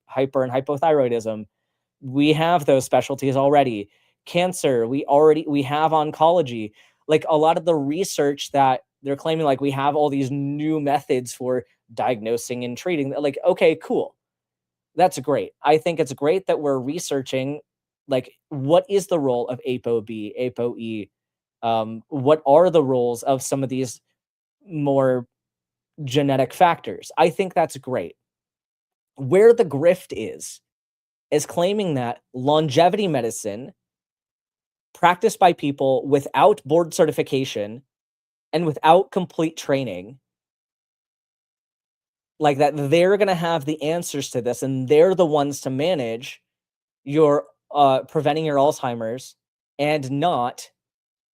hyper and hypothyroidism. We have those specialties already. Cancer, we have oncology. Like, a lot of the research that they're claiming, like, we have all these new methods for diagnosing and treating. Like, okay, cool. That's great. I think it's great that we're researching, like, what is the role of ApoB, ApoE? What are the roles of some of these more genetic factors? I think that's great. Where the grift is claiming that longevity medicine practiced by people without board certification and without complete training, like, that they're going to have the answers to this, and they're the ones to manage your preventing your Alzheimer's, and not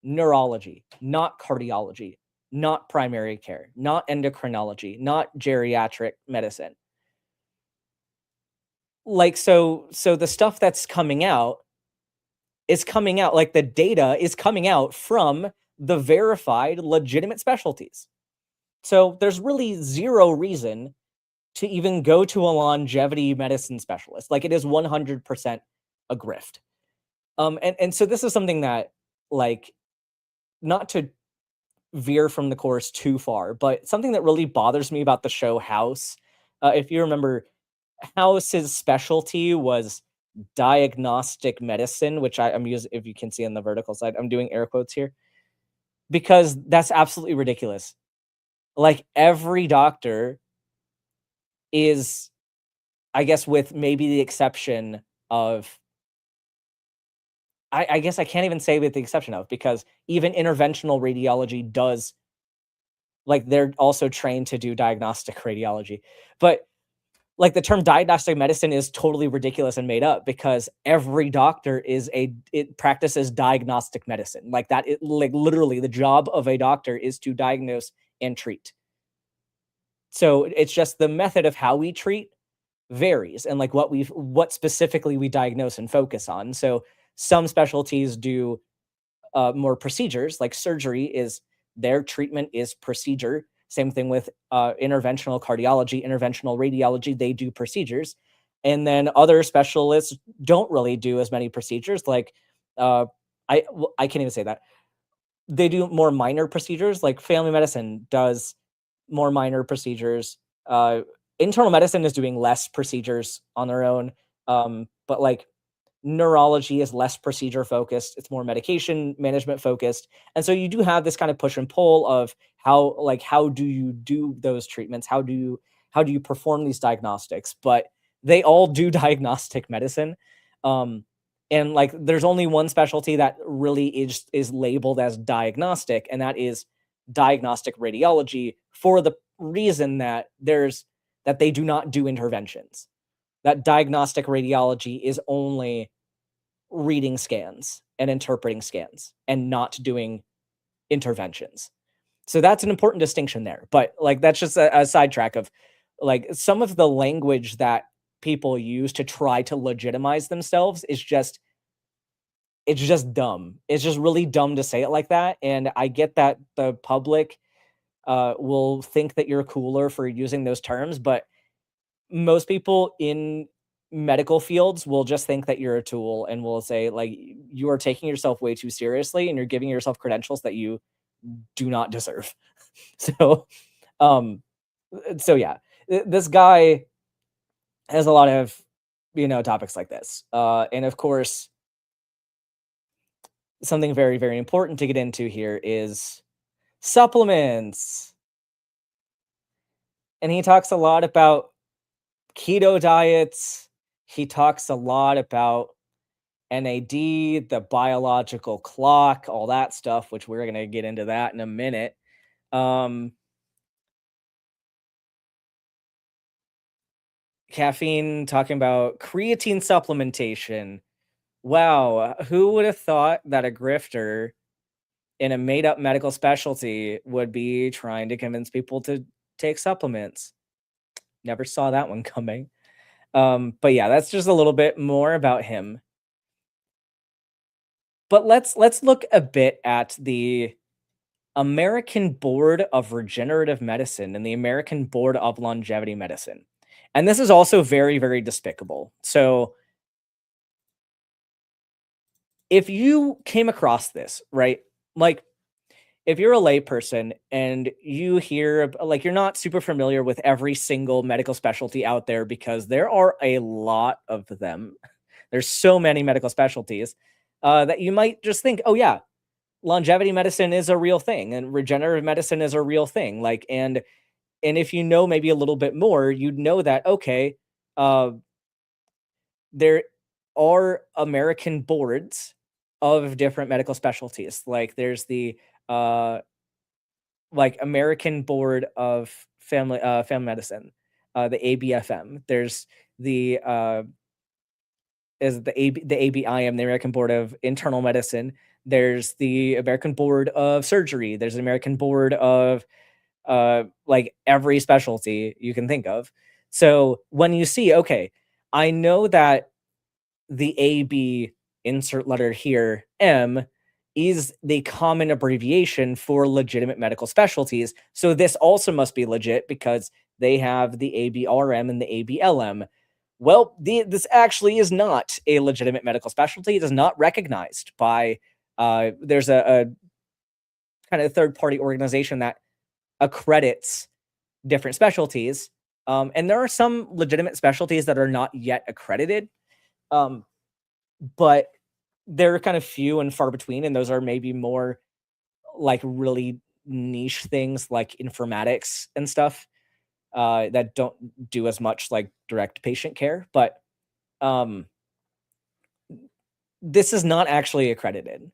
neurology, not cardiology, not primary care, not endocrinology, not geriatric medicine. Like, so the stuff that's coming out is coming out, like, the data is coming out from the verified legitimate specialties. So there's really zero reason to even go to a longevity medicine specialist. Like, it is 100% a grift. And so this is something that, like, not to veer from the course too far, but something that really bothers me about the show House, if you remember, House's specialty was diagnostic medicine, which I'm using, if you can see on the vertical side, I'm doing air quotes here, because that's absolutely ridiculous. Like, every doctor is, I guess, with maybe the exception of, I guess I can't even say with the exception of, because even interventional radiology does, like, they're also trained to do diagnostic radiology. But, like, the term diagnostic medicine is totally ridiculous and made up, because every doctor it practices diagnostic medicine. Like, that, it, like, literally the job of a doctor is to diagnose and treat. So it's just the method of how we treat varies, and like what specifically we diagnose and focus on. So some specialties do more procedures, like surgery is their treatment is procedure. Same thing with interventional cardiology, interventional radiology, they do procedures. And then other specialists don't really do as many procedures. Like, uh, I can't even say that. They do more minor procedures, like family medicine does more minor procedures. Uh, Internal medicine is doing less procedures on their own. But like, neurology is less procedure focused. It's more medication management focused. And so you do have this kind of push and pull of how do you do those treatments? How do you perform these diagnostics? But they all do diagnostic medicine. Um, And like there's only one specialty that really is labeled as diagnostic, and that is diagnostic radiology, for the reason that they do not do interventions. That diagnostic radiology is only reading scans and interpreting scans and not doing interventions. So that's an important distinction there. But like that's just a sidetrack of like some of the language that people use to try to legitimize themselves is just it's just dumb. It's just really dumb to say it like that. And I get that the public will think that you're cooler for using those terms, but most people in medical fields will just think that you're a tool and will say like you are taking yourself way too seriously and you're giving yourself credentials that you do not deserve. So, um, yeah, this guy has a lot of topics like this, and of course, something very very important to get into here is supplements, and he talks a lot about keto diets. He talks a lot about NAD, the biological clock, all that stuff, which we're going to get into that in a minute. Caffeine, talking about creatine supplementation. Wow, who would have thought that a grifter in a made up medical specialty would be trying to convince people to take supplements? Never saw that one coming. But yeah, that's just a little bit more about him. But let's look a bit at the American Board of Regenerative Medicine and the American Board of Longevity Medicine. And this is also very, very despicable. So if you came across this, right? Like if you're a layperson and you hear like you're not super familiar with every single medical specialty out there because there are a lot of them. There's so many medical specialties that you might just think, oh yeah, longevity medicine is a real thing and regenerative medicine is a real thing. Like and if you know maybe a little bit more, you'd know that okay, uh, there are American boards of different medical specialties. Like there's the uh like American Board of Family Medicine, the ABFM. There's the the ABIM, the American Board of Internal Medicine. There's the American Board of Surgery. There's an American Board of like every specialty you can think of. So when you see, okay, I know that the AB, insert letter here, M, is the common abbreviation for legitimate medical specialties. So this also must be legit because they have the ABRM and the ABLM. Well, this actually is not a legitimate medical specialty. It is not recognized by, there's a kind of third party organization that accredits different specialties. And there are some legitimate specialties that are not yet accredited. But they're kind of few and far between, and those are maybe more like really niche things like informatics and stuff that don't do as much like direct patient care. But this is not actually accredited.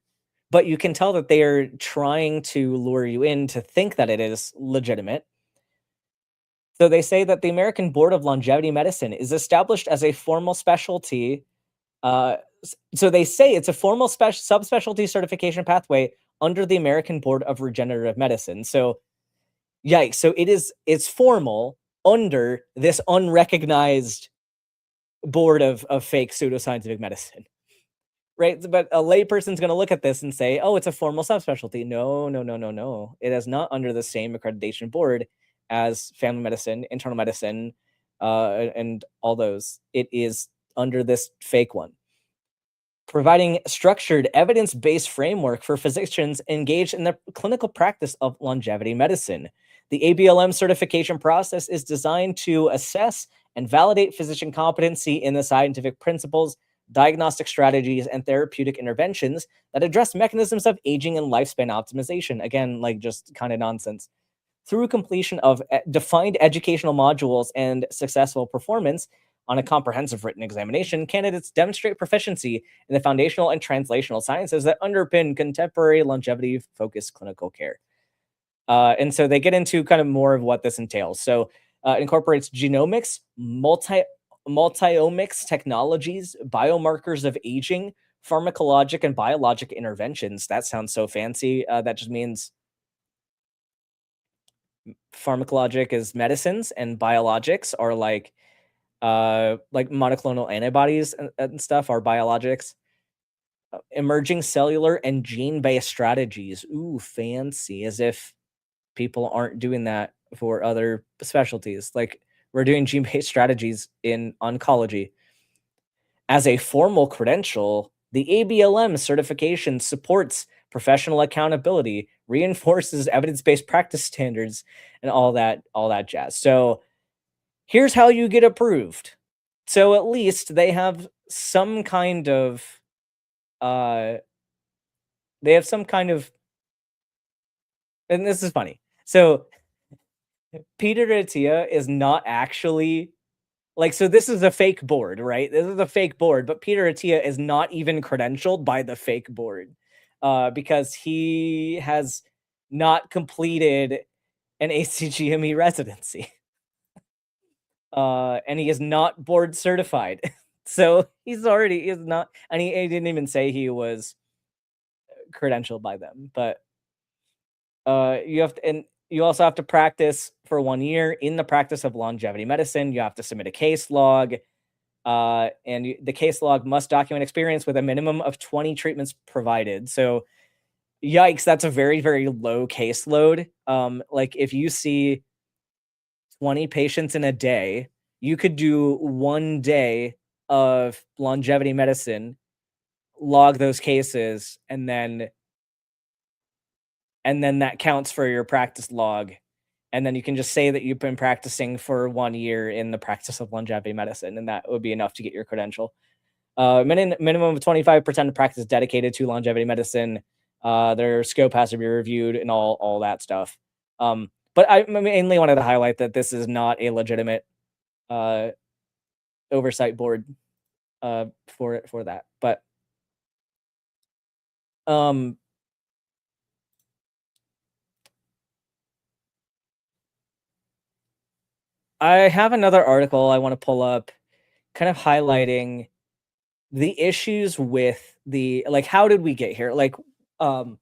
But you can tell that they are trying to lure you in to think that it is legitimate. So they say that the American Board of Longevity Medicine is established as a formal specialty. So they say it's a formal subspecialty certification pathway under the American Board of Regenerative Medicine. So, yikes! So it's formal under this unrecognized board of fake pseudoscientific medicine, right? But a layperson's going to look at this and say, "Oh, it's a formal subspecialty." No, no, no, no, no. It is not under the same accreditation board as family medicine, internal medicine, and all those. It is under this fake one, providing structured, evidence-based framework for physicians engaged in the clinical practice of longevity medicine. The ABLM certification process is designed to assess and validate physician competency in the scientific principles, diagnostic strategies, and therapeutic interventions that address mechanisms of aging and lifespan optimization. Again, like just kind of nonsense. Through completion of defined educational modules and successful performance, On a comprehensive written examination, candidates demonstrate proficiency in the foundational and translational sciences that underpin contemporary longevity-focused clinical care. And so they get into kind of more of what this entails. So it incorporates genomics, multiomics technologies, biomarkers of aging, pharmacologic and biologic interventions. That sounds so fancy. That just means pharmacologic is medicines and biologics are like monoclonal antibodies and stuff are biologics. Emerging cellular and gene-based strategies. Ooh, fancy. As if people aren't doing that for other specialties. Like we're doing gene-based strategies in oncology. As a formal credential, the ABLM certification supports professional accountability, reinforces evidence-based practice standards, and all that jazz. So here's how you get approved. So at least they have some kind of uh they have some kind of and this is funny. So Peter Attia is not actually like so this is a fake board, right? This is a fake board, but Peter Attia is not even credentialed by the fake board. Because he has not completed an ACGME residency. And he is not board certified. So he is not, and he didn't even say he was credentialed by them. But you have to, and you also have to practice for 1 year in the practice of longevity medicine. You have to submit a case log, the case log must document experience with a minimum of 20 treatments provided. So, yikes, that's a very, very low caseload. Like if you see 20 patients in a day, you could do 1 day of longevity medicine, log those cases, and then that counts for your practice log. And then you can just say that you've been practicing for 1 year in the practice of longevity medicine, and that would be enough to get your credential. Minimum of 25% of practice dedicated to longevity medicine. Their scope has to be reviewed and all that stuff. But I mainly wanted to highlight that this is not a legitimate uh, oversight board for that. But um, I have another article I want to pull up, kind of highlighting the issues with the like how did we get here? Like um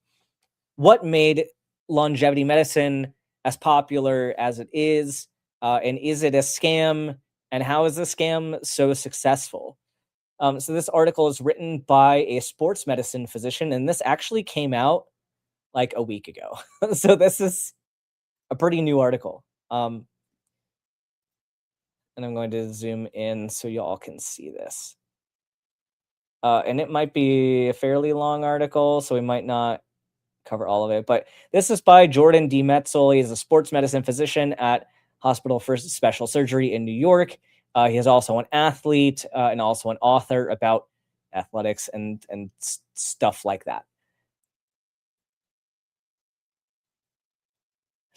what made longevity medicine as popular as it is? And is it a scam? And how is the scam so successful? So this article is written by a sports medicine physician, and this actually came out like a week ago. So this is a pretty new article. And I'm going to zoom in so y'all can see this. And it might be a fairly long article, so we might not cover all of it. But this is by Jordan D. Metzel. He's a sports medicine physician at Hospital for Special Surgery in New York. He is also an athlete and also an author about athletics and stuff like that.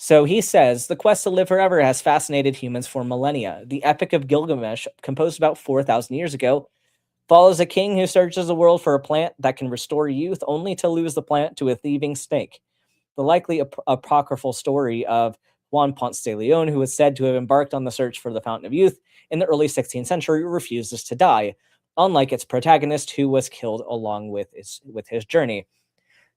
So he says the quest to live forever has fascinated humans for millennia. The Epic of Gilgamesh, composed about 4,000 years ago, follows a king who searches the world for a plant that can restore youth, only to lose the plant to a thieving snake. The likely apocryphal story of Juan Ponce de Leon, who is said to have embarked on the search for the Fountain of Youth in the early 16th century, refuses to die, unlike its protagonist, who was killed along with his journey.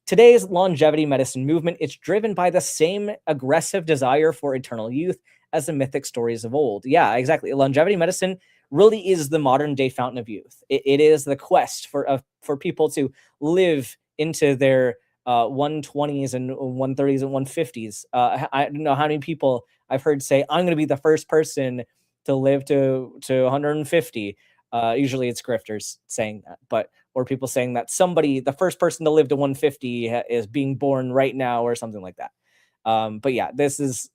Today's longevity medicine movement is driven by the same aggressive desire for eternal youth as the mythic stories of old. Yeah, exactly. Longevity medicine really is the modern day fountain of youth. It is the quest for people to live into their 120s and 130s and 150s. I don't know how many people I've heard say, I'm going to be the first person to live to 150. Usually it's grifters saying that, but or people saying that the first person to live to 150 is being born right now or something like that. But yeah, this is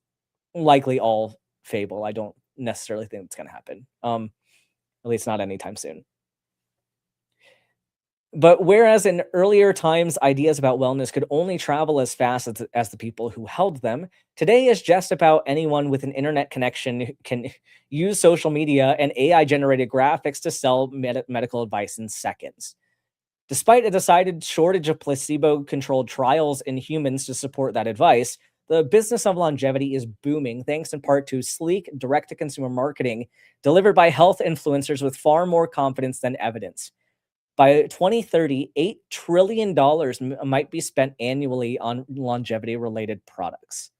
likely all fable. I don't necessarily think it's going to happen. At least not anytime soon. But whereas in earlier times, ideas about wellness could only travel as fast as the people who held them, today is just about anyone with an internet connection who can use social media and AI generated graphics to sell medical advice in seconds. Despite a decided shortage of placebo controlled trials in humans to support that advice, the business of longevity is booming thanks in part to sleek, direct to consumer marketing delivered by health influencers with far more confidence than evidence. By 2030, $8 trillion might be spent annually on longevity related products.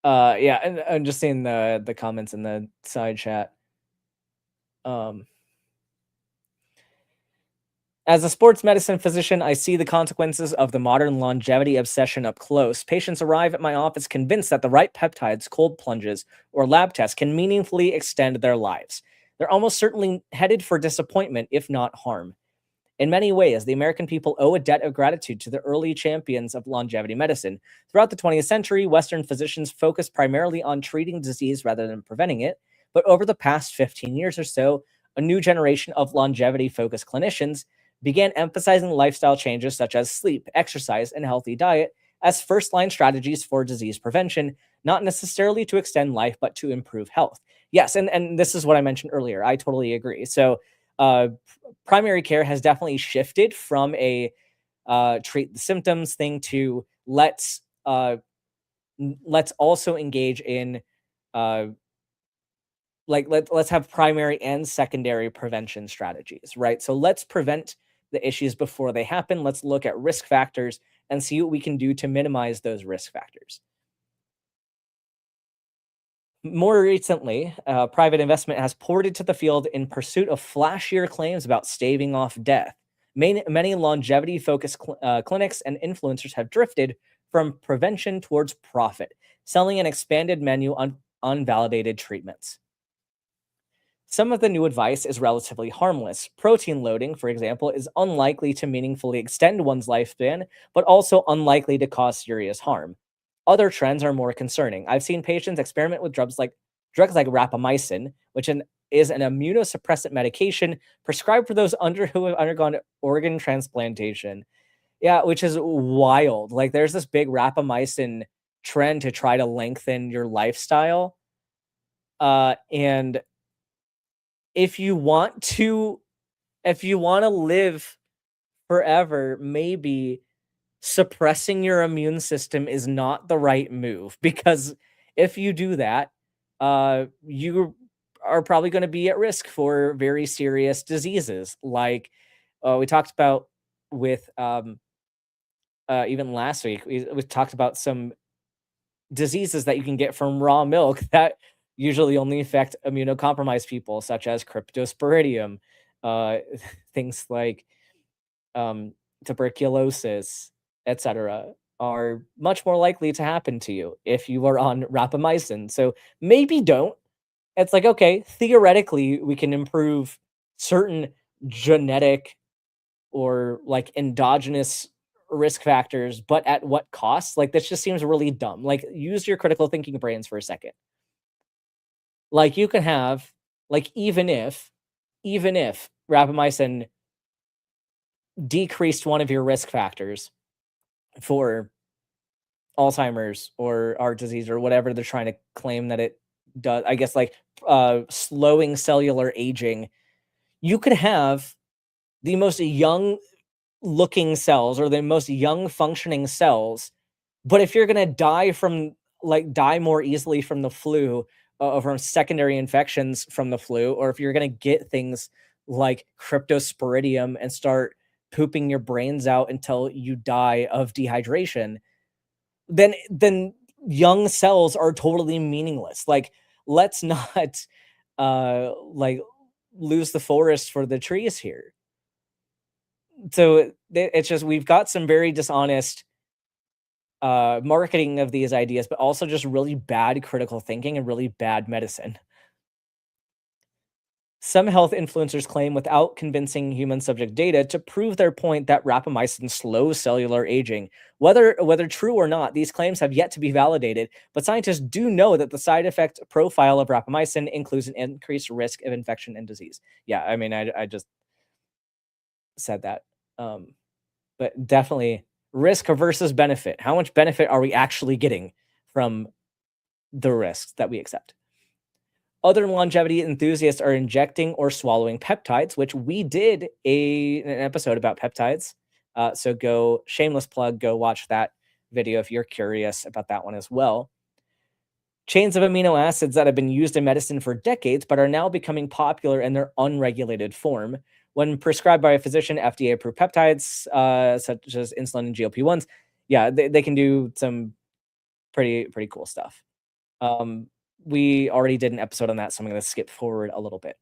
Yeah, and I'm just seeing the comments in the side chat. Um, as a sports medicine physician, I see the consequences of the modern longevity obsession up close. Patients arrive at my office convinced that the right peptides, cold plunges, or lab tests can meaningfully extend their lives. They're almost certainly headed for disappointment, if not harm. In many ways, the American people owe a debt of gratitude to the early champions of longevity medicine. Throughout the 20th century, Western physicians focused primarily on treating disease rather than preventing it. But over the past 15 years or so, a new generation of longevity focused clinicians began emphasizing lifestyle changes such as sleep, exercise, and healthy diet as first line strategies for disease prevention, not necessarily to extend life, but to improve health. Yes, and this is what I mentioned earlier. I totally agree. So, uh, primary care has definitely shifted from a treat the symptoms thing to let's also engage in uh, let's have primary and secondary prevention strategies, right? So let's prevent the issues before they happen. Let's look at risk factors and see what we can do to minimize those risk factors. More recently, private investment has poured into the field in pursuit of flashier claims about staving off death. Many longevity focused clinics and influencers have drifted from prevention towards profit, selling an expanded menu on unvalidated treatments. Some of the new advice is relatively harmless. Protein loading, for example, is unlikely to meaningfully extend one's lifespan, but also unlikely to cause serious harm. Other trends are more concerning. I've seen patients experiment with drugs like rapamycin, is an immunosuppressant medication prescribed for those who have undergone organ transplantation. Yeah, which is wild. Like there's this big rapamycin trend to try to lengthen your lifestyle. And if you want to if you want to live forever, maybe suppressing your immune system is not the right move because if you do that, you are probably going to be at risk for very serious diseases like we talked about with even last week we talked about some diseases that you can get from raw milk that usually only affect immunocompromised people, such as cryptosporidium, uh, things like um, tuberculosis, etc., are much more likely to happen to you if you are on rapamycin. So maybe don't. It's like, okay, theoretically, we can improve certain genetic or like endogenous risk factors, but at what cost? Like this just seems really dumb. Like use your critical thinking brains for a second. Like you can have like even if rapamycin decreased one of your risk factors for Alzheimer's or heart disease or whatever they're trying to claim that it does, I guess like slowing cellular aging, you could have the most young looking cells or the most young functioning cells. But if you're gonna die more easily from the flu, or from secondary infections from the flu, or if you're gonna get things like cryptosporidium and start pooping your brains out until you die of dehydration, then young cells are totally meaningless. Like, let's not like lose the forest for the trees here. So it's just we've got some very dishonest marketing of these ideas, but also just really bad critical thinking and really bad medicine. Some health influencers claim without convincing human subject data to prove their point that rapamycin slows cellular aging. Whether true or not, these claims have yet to be validated, but scientists do know that the side effect profile of rapamycin includes an increased risk of infection and disease. Yeah, I mean, I just said that. Um, but definitely risk versus benefit. How much benefit are we actually getting from the risks that we accept? Other longevity enthusiasts are injecting or swallowing peptides, which we did an episode about peptides. So go, shameless plug, go watch that video if you're curious about that one as well. Chains of amino acids that have been used in medicine for decades, but are now becoming popular in their unregulated form. When prescribed by a physician, FDA-approved peptides, such as insulin and GLP-1s, yeah, they can do some pretty cool stuff. Um, we already did an episode on that, so I'm going to skip forward a little bit.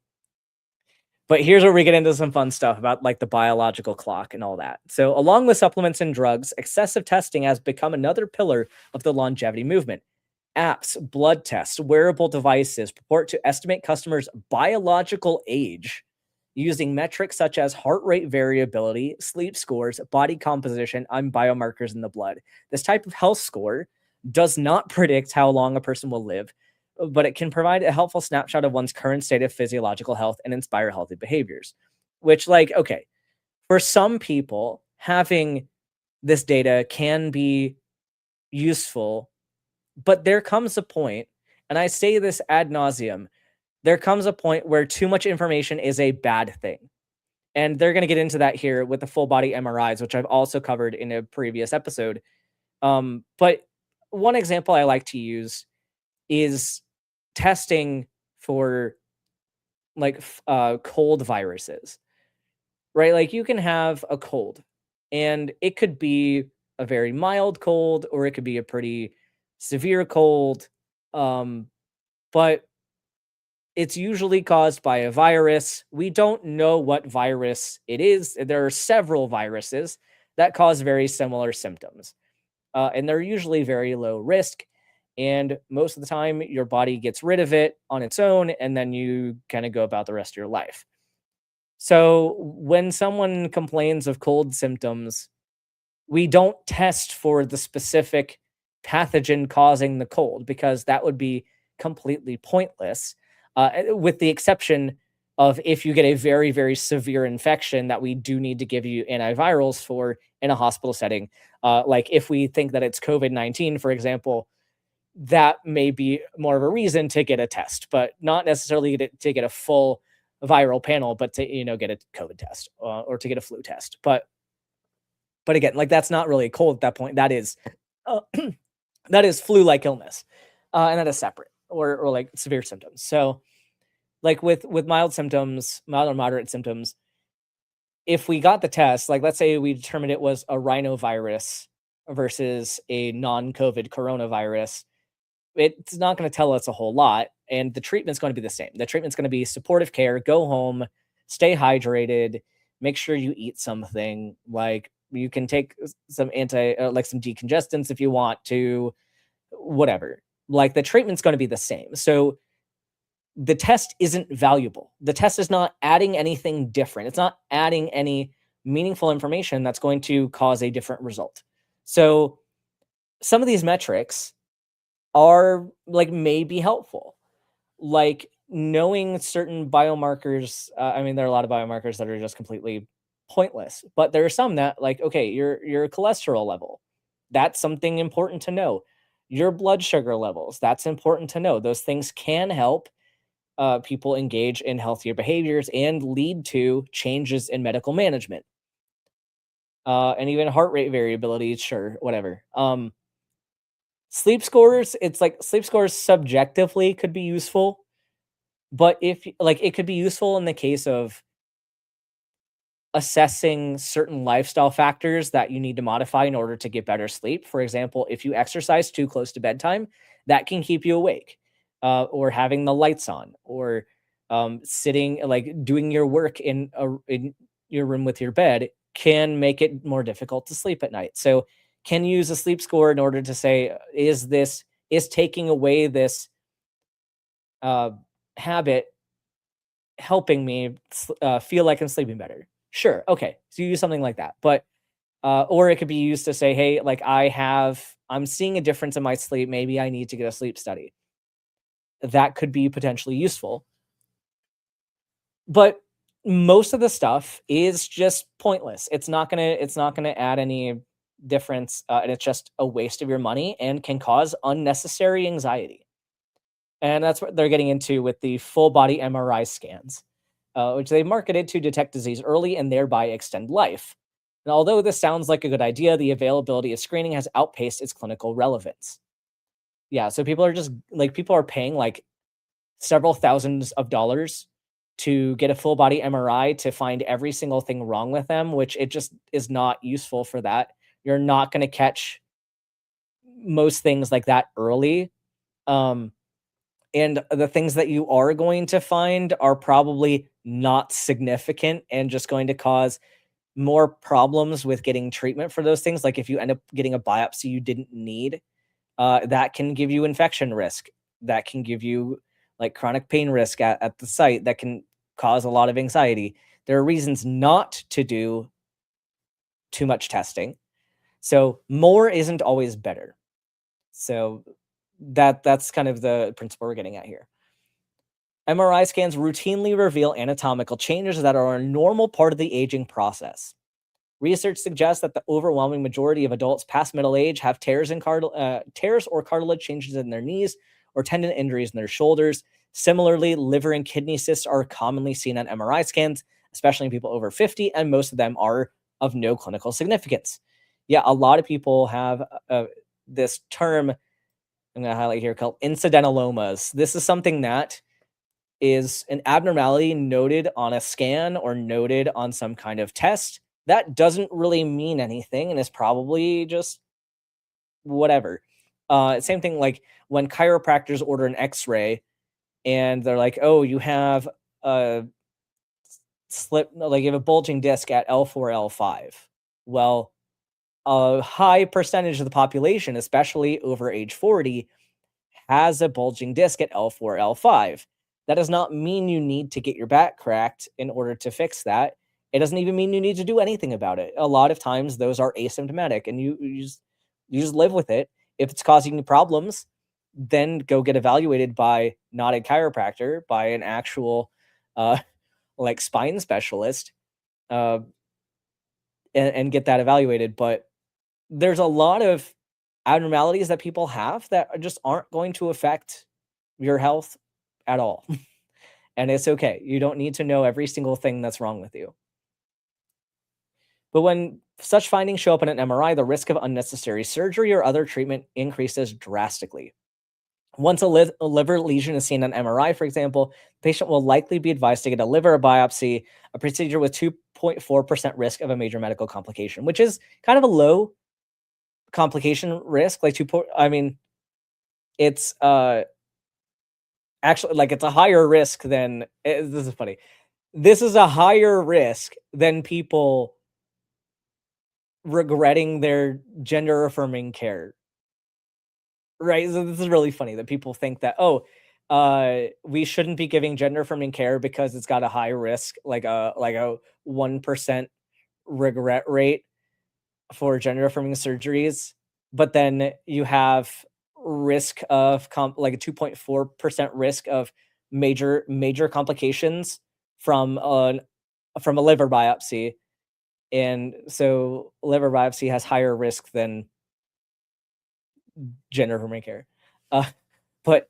But here's where we get into some fun stuff about like the biological clock and all that. So, along with supplements and drugs, excessive testing has become another pillar of the longevity movement. Apps, blood tests, wearable devices purport to estimate customers' biological age using metrics such as heart rate variability, sleep scores, body composition, and biomarkers in the blood. This type of health score does not predict how long a person will live, but it can provide a helpful snapshot of one's current state of physiological health and inspire healthy behaviors. Which, like, okay, for some people, having this data can be useful, but there comes a point, and I say this ad nauseum, there comes a point where too much information is a bad thing. And they're going to get into that here with the full body MRIs, which I've also covered in a previous episode. But one example I like to use is testing for like cold viruses, right? Like you can have a cold and it could be a very mild cold or it could be a pretty severe cold. Um, but it's usually caused by a virus. We don't know what virus it is. There are several viruses that cause very similar symptoms, and they're usually very low risk. And most of the time, your body gets rid of it on its own, and then you kind of go about the rest of your life. So, when someone complains of cold symptoms, we don't test for the specific pathogen causing the cold because that would be completely pointless, with the exception of if you get a very, very severe infection that we do need to give you antivirals for in a hospital setting. Like if we think that it's COVID-19, for example, that may be more of a reason to get a test, but not necessarily to get a full viral panel, but to, get a COVID test or to get a flu test. But again, like that's not really a cold at that point. That is, uh, that is flu-like illness, and that is separate or like severe symptoms. So, like with mild symptoms, mild or moderate symptoms, if we got the test, like let's say we determined it was a rhinovirus versus a non-COVID coronavirus, it's not going to tell us a whole lot, and the treatment's going to be the same. The treatment's going to be supportive care, go home, stay hydrated, make sure you eat something. Like you can take some like some decongestants if you want to, whatever. Like the treatment's going to be the same. So the test isn't valuable. The test is not adding anything different. It's not adding any meaningful information that's going to cause a different result. So some of these metrics are like may be helpful, like knowing certain biomarkers. I mean, there are a lot of biomarkers that are just completely pointless, but there are some that, like, okay, your cholesterol level, that's something important to know. Your blood sugar levels, that's important to know. Those things can help people engage in healthier behaviors and lead to changes in medical management, and even heart rate variability. Sure, whatever. Sleep scores, it's like sleep scores subjectively could be useful, but if like it could be useful in the case of assessing certain lifestyle factors that you need to modify in order to get better sleep. For example, if you exercise too close to bedtime, that can keep you awake, or having the lights on, or sitting, like doing your work in your room with your bed can make it more difficult to sleep at night. So, can you use a sleep score in order to say, is taking away this uh, habit helping me feel like I'm sleeping better. Sure, okay, so you use something like that, but or it could be used to say, hey, like I'm seeing a difference in my sleep. Maybe I need to get a sleep study. That could be potentially useful. But most of the stuff is just pointless. It's not gonna add any difference, and it's just a waste of your money and can cause unnecessary anxiety. And that's what they're getting into with the full body MRI scans, which they marketed to detect disease early and thereby extend life. And although this sounds like a good idea, the availability of screening has outpaced its clinical relevance. Yeah, so people are paying like several thousands of dollars to get a full body MRI to find every single thing wrong with them, which it just is not useful for that. You're not going to catch most things like that early. Um, and the things that you are going to find are probably not significant and just going to cause more problems with getting treatment for those things. Like if you end up getting a biopsy you didn't need, that can give you infection risk. That can give you like chronic pain risk at the site that can cause a lot of anxiety. There are reasons not to do too much testing. So more isn't always better. So that's kind of the principle we're getting at here. MRI scans routinely reveal anatomical changes that are a normal part of the aging process. Research suggests that the overwhelming majority of adults past middle age have tears or cartilage changes in their knees or tendon injuries in their shoulders. Similarly, liver and kidney cysts are commonly seen on MRI scans, especially in people over 50, and most of them are of no clinical significance. Yeah, a lot of people have this term I'm going to highlight here called incidentalomas. This is something that is an abnormality noted on a scan or noted on some kind of test that doesn't really mean anything and is probably just whatever. Same thing like when chiropractors order an X-ray and they're like, "Oh, you have a like you have a bulging disc at L4, L5." Well, a high percentage of the population, especially over age 40, has a bulging disc at L4, L5. That does not mean you need to get your back cracked in order to fix that. It doesn't even mean you need to do anything about it. A lot of times those are asymptomatic and you just live with it. If it's causing you problems, then go get evaluated by not a chiropractor, by an actual uh like spine specialist, uh and get that evaluated. But there's a lot of abnormalities that people have that just aren't going to affect your health at all. And it's okay. You don't need to know every single thing that's wrong with you. But when such findings show up in an MRI, the risk of unnecessary surgery or other treatment increases drastically. Once a liver lesion is seen on MRI, for example, the patient will likely be advised to get a liver biopsy, a procedure with 2.4% risk of a major medical complication, which is kind of a low complication risk. Like I mean, it's actually like it's a higher risk than this is funny. This is a higher risk than people regretting their gender affirming care, right? So this is really funny that people think that, oh, we shouldn't be giving gender affirming care because it's got a high risk, like a 1% regret rate for gender affirming surgeries, but then you have risk of like a 2.4% risk of major complications from a liver biopsy. And so liver biopsy has higher risk than gender affirming care. Uh, but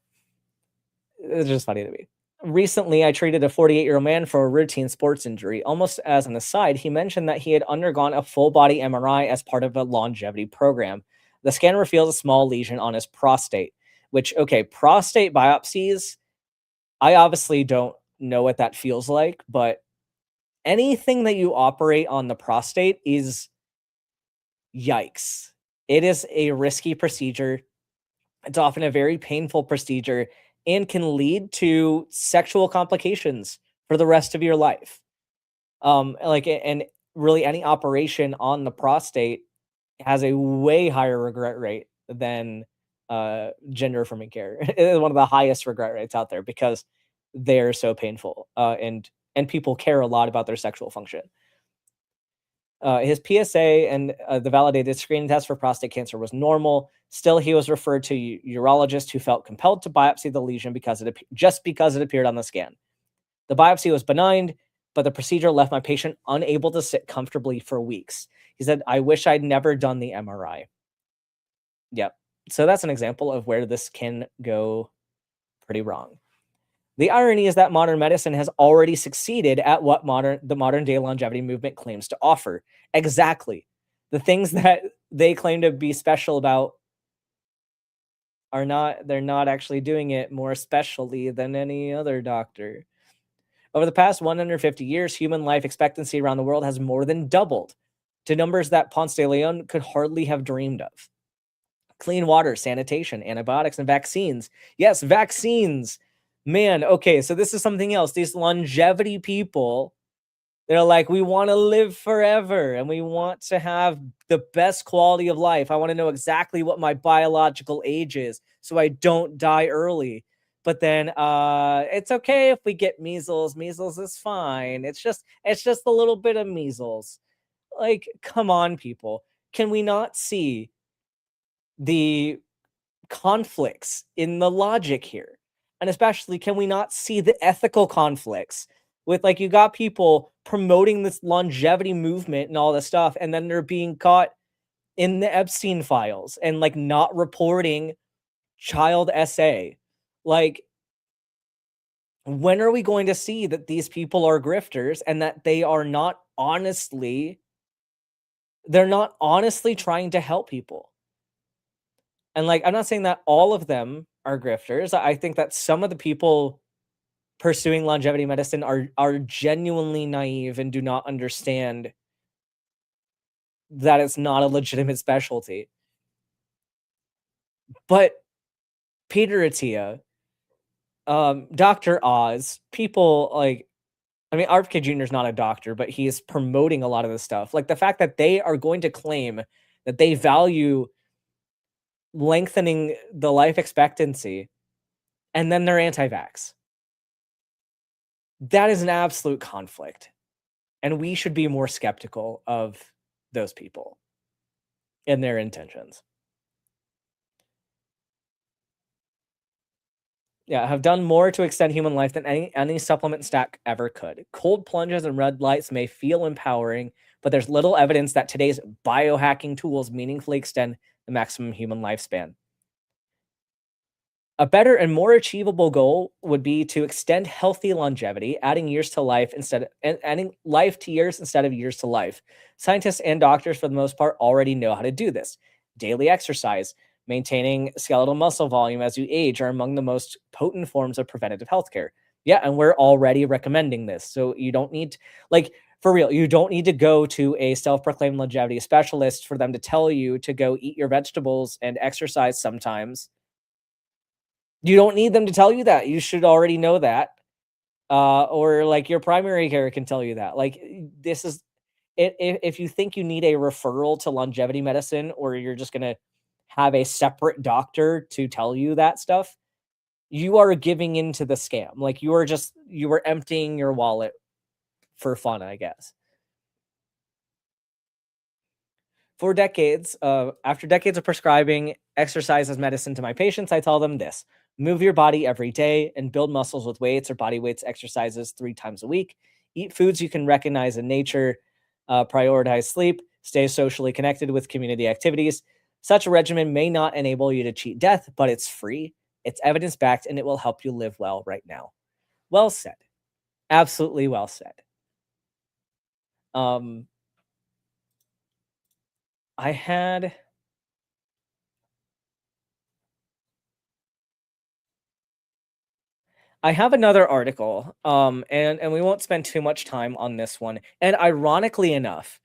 it's just funny to me. Recently, I treated a 48-year-old man for a routine sports injury. Almost as an aside, he mentioned that he had undergone a full body MRI as part of a longevity program. The scan revealed a small lesion on his prostate, which, okay, prostate biopsies, I obviously don't know what that feels like, but anything that you operate on the prostate is yikes. It is a risky procedure. It's often a very painful procedure and can lead to sexual complications for the rest of your life. And really any operation on the prostate has a way higher regret rate than gender affirming care. It is one of the highest regret rates out there because they're so painful, and people care a lot about their sexual function. His PSA and the validated screening test for prostate cancer was normal. Still, he was referred to a urologist who felt compelled to biopsy the lesion just because it appeared on the scan. The biopsy was benign, but the procedure left my patient unable to sit comfortably for weeks. He said, "I wish I'd never done the MRI." Yep. So that's an example of where this can go pretty wrong. The irony is that modern medicine has already succeeded at what the modern day longevity movement claims to offer. Exactly. The things that they claim to be special about they're not actually doing it more specially than any other doctor. Over the past 150 years, human life expectancy around the world has more than doubled to numbers that Ponce de Leon could hardly have dreamed of. Clean water, sanitation, antibiotics, and vaccines. Yes, vaccines. Man, okay, so this is something else. These longevity people, they're like, we want to live forever and we want to have the best quality of life. I want to know exactly what my biological age is so I don't die early. But then it's okay if we get measles. Measles is fine. It's just a little bit of measles. Like, come on, people. Can we not see the conflicts in the logic here? And especially, can we not see the ethical conflicts with, like, you got people promoting this longevity movement and all this stuff, and then they're being caught in the Epstein files and like not reporting child SA. Like, when are we going to see that these people are grifters and that they're not honestly trying to help people? And, like, I'm not saying that all of them are grifters. I think that some of the people pursuing longevity medicine are genuinely naive and do not understand that it's not a legitimate specialty. But Peter Attia, Dr. Oz, people like, I mean, RFK Jr. is not a doctor, but he is promoting a lot of this stuff. Like, the fact that they are going to claim that they value lengthening the life expectancy and then they're anti-vax. That is an absolute conflict. And we should be more skeptical of those people and their intentions. Yeah, have done more to extend human life than any supplement stack ever could. Cold plunges and red lights may feel empowering, but there's little evidence that today's biohacking tools meaningfully extend the maximum human lifespan. A better and more achievable goal would be to extend healthy longevity, adding life to years instead of years to life. Scientists and doctors, for the most part, already know how to do this. Daily exercise, maintaining skeletal muscle volume as you age are among the most potent forms of preventative healthcare. Yeah, and we're already recommending this. So you don't need, like, for real, you don't need to go to a self-proclaimed longevity specialist for them to tell you to go eat your vegetables and exercise sometimes. You don't need them to tell you that. You should already know that. Or like your primary care can tell you that. Like, this is it. If you think you need a referral to longevity medicine, or you're just gonna have a separate doctor to tell you that stuff, you are giving into the scam. Like, you are emptying your wallet for fun, I guess. For decades, after decades of prescribing exercise as medicine to my patients, I tell them this: move your body every day and build muscles with weights or body weights exercises 3 times a week. Eat foods you can recognize in nature. Prioritize sleep. Stay socially connected with community activities. Such a regimen may not enable you to cheat death, but it's free, it's evidence backed, and it will help you live well right now. Well said. Absolutely well said. Um, I had I have another article, and we won't spend too much time on this one. And ironically enough,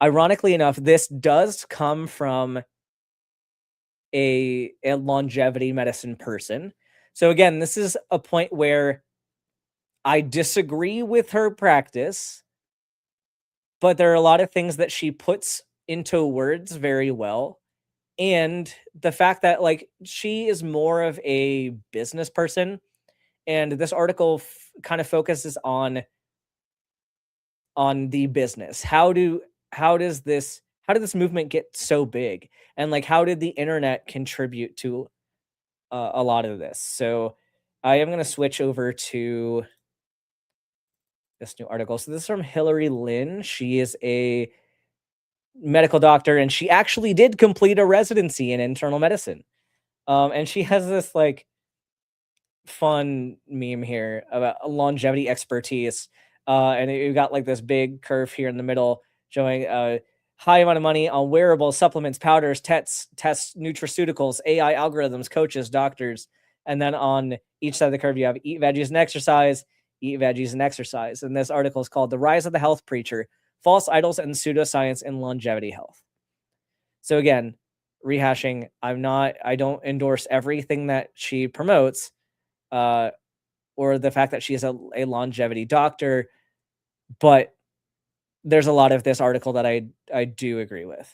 this does come from a longevity medicine person. So again, this is a point where I disagree with her practice, but there are a lot of things that she puts into words very well. And the fact that, like, she is more of a business person And this article kind of focuses on the business. How does this how did this movement get so big? And like how did the internet contribute to a lot of this? So I am going to switch over to this new article. So this is from Hillary Lynn. She is a medical doctor and she actually did complete a residency in internal medicine. And she has this like fun meme here about longevity expertise. And you've got like this big curve here in the middle showing high amount of money on wearables, supplements, powders, tests, nutraceuticals, AI algorithms, coaches, doctors. And then on each side of the curve, you have eat veggies and exercise, eat veggies and exercise. And this article is called The Rise of the Health Preacher, False Idols and Pseudoscience in Longevity Health. So again, rehashing, I don't endorse everything that she promotes, or the fact that she is a longevity doctor, but there's a lot of this article that I do agree with.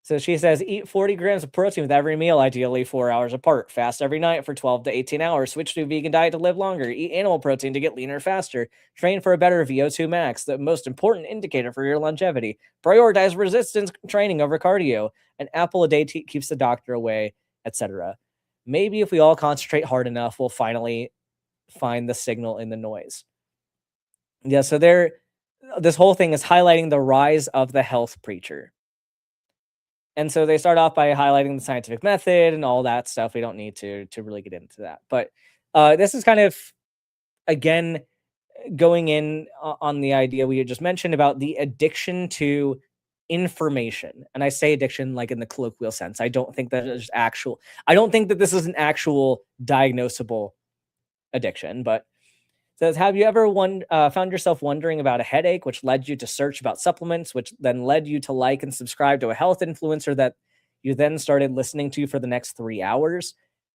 So she says, eat 40 grams of protein with every meal, ideally 4 hours apart. Fast every night for 12 to 18 hours. Switch to a vegan diet to live longer. Eat animal protein to get leaner faster. Train for a better VO2 max, the most important indicator for your longevity. Prioritize resistance training over cardio. An apple a day keeps the doctor away, etc. Maybe if we all concentrate hard enough, we'll finally find the signal in the noise. Yeah, so this whole thing is highlighting the rise of the health preacher. And so they start off by highlighting the scientific method and all that stuff. We don't need to really get into that. But this is kind of, again, going in on the idea we had just mentioned about the addiction to information. And I say addiction like in the colloquial sense. I don't think that this is an actual diagnosable addiction, but says, have you ever found yourself wondering about a headache, which led you to search about supplements, which then led you to like and subscribe to a health influencer that you then started listening to for the next 3 hours?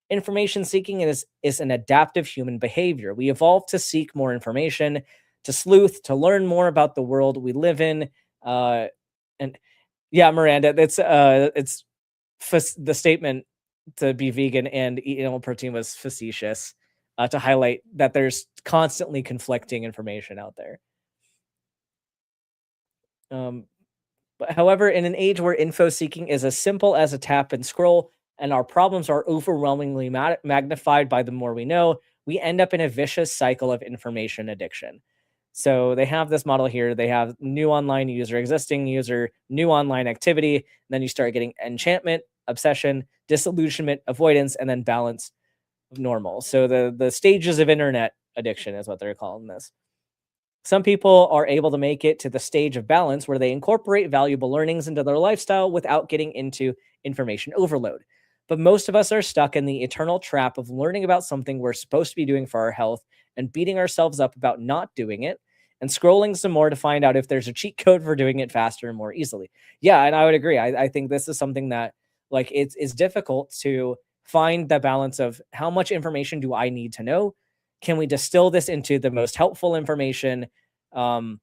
Information seeking is an adaptive human behavior. We evolved to seek more information, to sleuth, to learn more about the world we live in. And yeah, Miranda, it's the statement to be vegan and eat animal protein was facetious. To highlight that there's constantly conflicting information out there. But however, in an age where info seeking is as simple as a tap and scroll, and our problems are overwhelmingly magnified by the more we know, we end up in a vicious cycle of information addiction. So they have this model here. They have new online user, existing user, new online activity. And then you start getting enchantment, obsession, disillusionment, avoidance, and then balance normal. So the stages of internet addiction is what they're calling this. Some people are able to make it to the stage of balance where they incorporate valuable learnings into their lifestyle without getting into information overload. But most of us are stuck in the eternal trap of learning about something we're supposed to be doing for our health and beating ourselves up about not doing it and scrolling some more to find out if there's a cheat code for doing it faster and more easily. Yeah, and I would agree. I think this is something that like it's difficult to find the balance of how much information do I need to know? Can we distill this into the most helpful information? And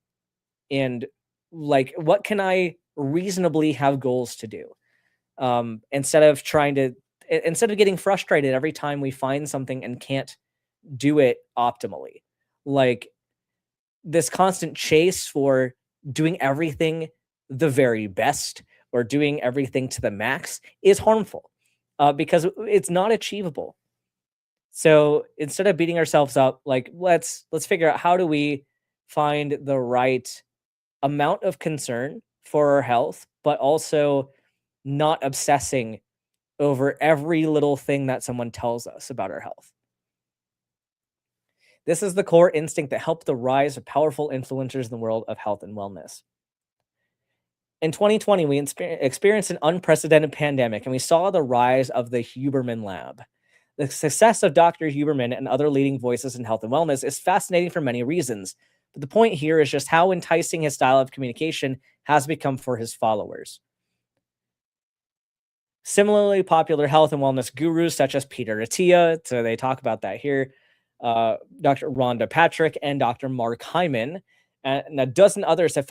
like, what can I reasonably have goals to do? Instead of getting frustrated every time we find something and can't do it optimally. Like this constant chase for doing everything the very best or doing everything to the max is harmful. Because it's not achievable. So instead of beating ourselves up, like let's figure out how do we find the right amount of concern for our health, but also not obsessing over every little thing that someone tells us about our health. This is the core instinct that helped the rise of powerful influencers in the world of health and wellness. In 2020, we experienced an unprecedented pandemic, and we saw the rise of the Huberman Lab. The success of Dr. Huberman and other leading voices in health and wellness is fascinating for many reasons, but the point here is just how enticing his style of communication has become for his followers. Similarly popular health and wellness gurus such as Peter Attia, so they talk about that here, Dr. Rhonda Patrick, and Dr. Mark Hyman, and a dozen others have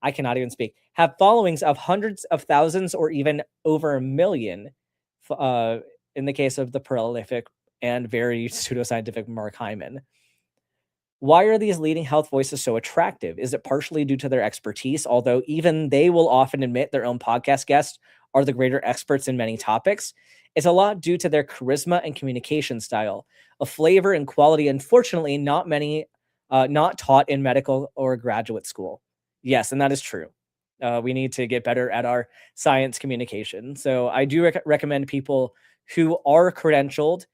I cannot even speak, have followings of hundreds of thousands or even over a million, in the case of the prolific and very pseudoscientific Mark Hyman. Why are these leading health voices so attractive? Is it partially due to their expertise? Although even they will often admit their own podcast guests are the greater experts in many topics. It's a lot due to their charisma and communication style, a flavor and quality. Unfortunately, not taught in medical or graduate school. Yes, and that is true. We need to get better at our science communication. So I do recommend people who are credentialed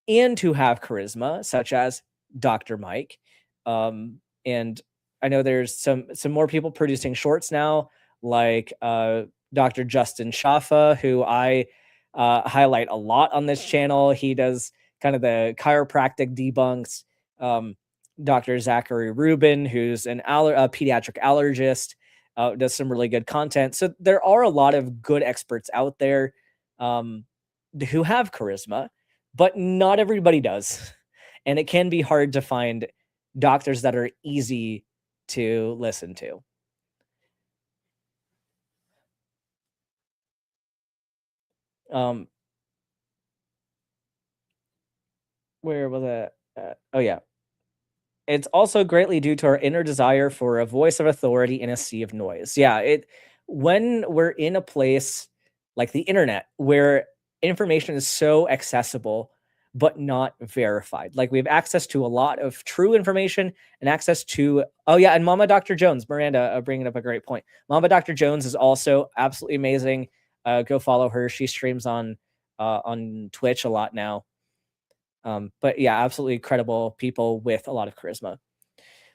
and who have charisma, such as Dr. Mike. And I know there's some more people producing shorts now, like Dr. Justin Shaffa, who I highlight a lot on this channel. He does kind of the chiropractic debunks. Dr. Zachary Rubin, who's a pediatric allergist, does some really good content. So there are a lot of good experts out there um, who have charisma, but not everybody does. And it can be hard to find doctors that are easy to listen to. Um, where was it? Oh, yeah. It's also greatly due to our inner desire for a voice of authority in a sea of noise. Yeah, when we're in a place like the internet where information is so accessible but not verified. Like we have access to a lot of true information and access to oh yeah, and Mama Dr. Jones, Miranda bringing up a great point. Mama Dr. Jones is also absolutely amazing. Go follow her. She streams on Twitch a lot now. But yeah, absolutely credible people with a lot of charisma.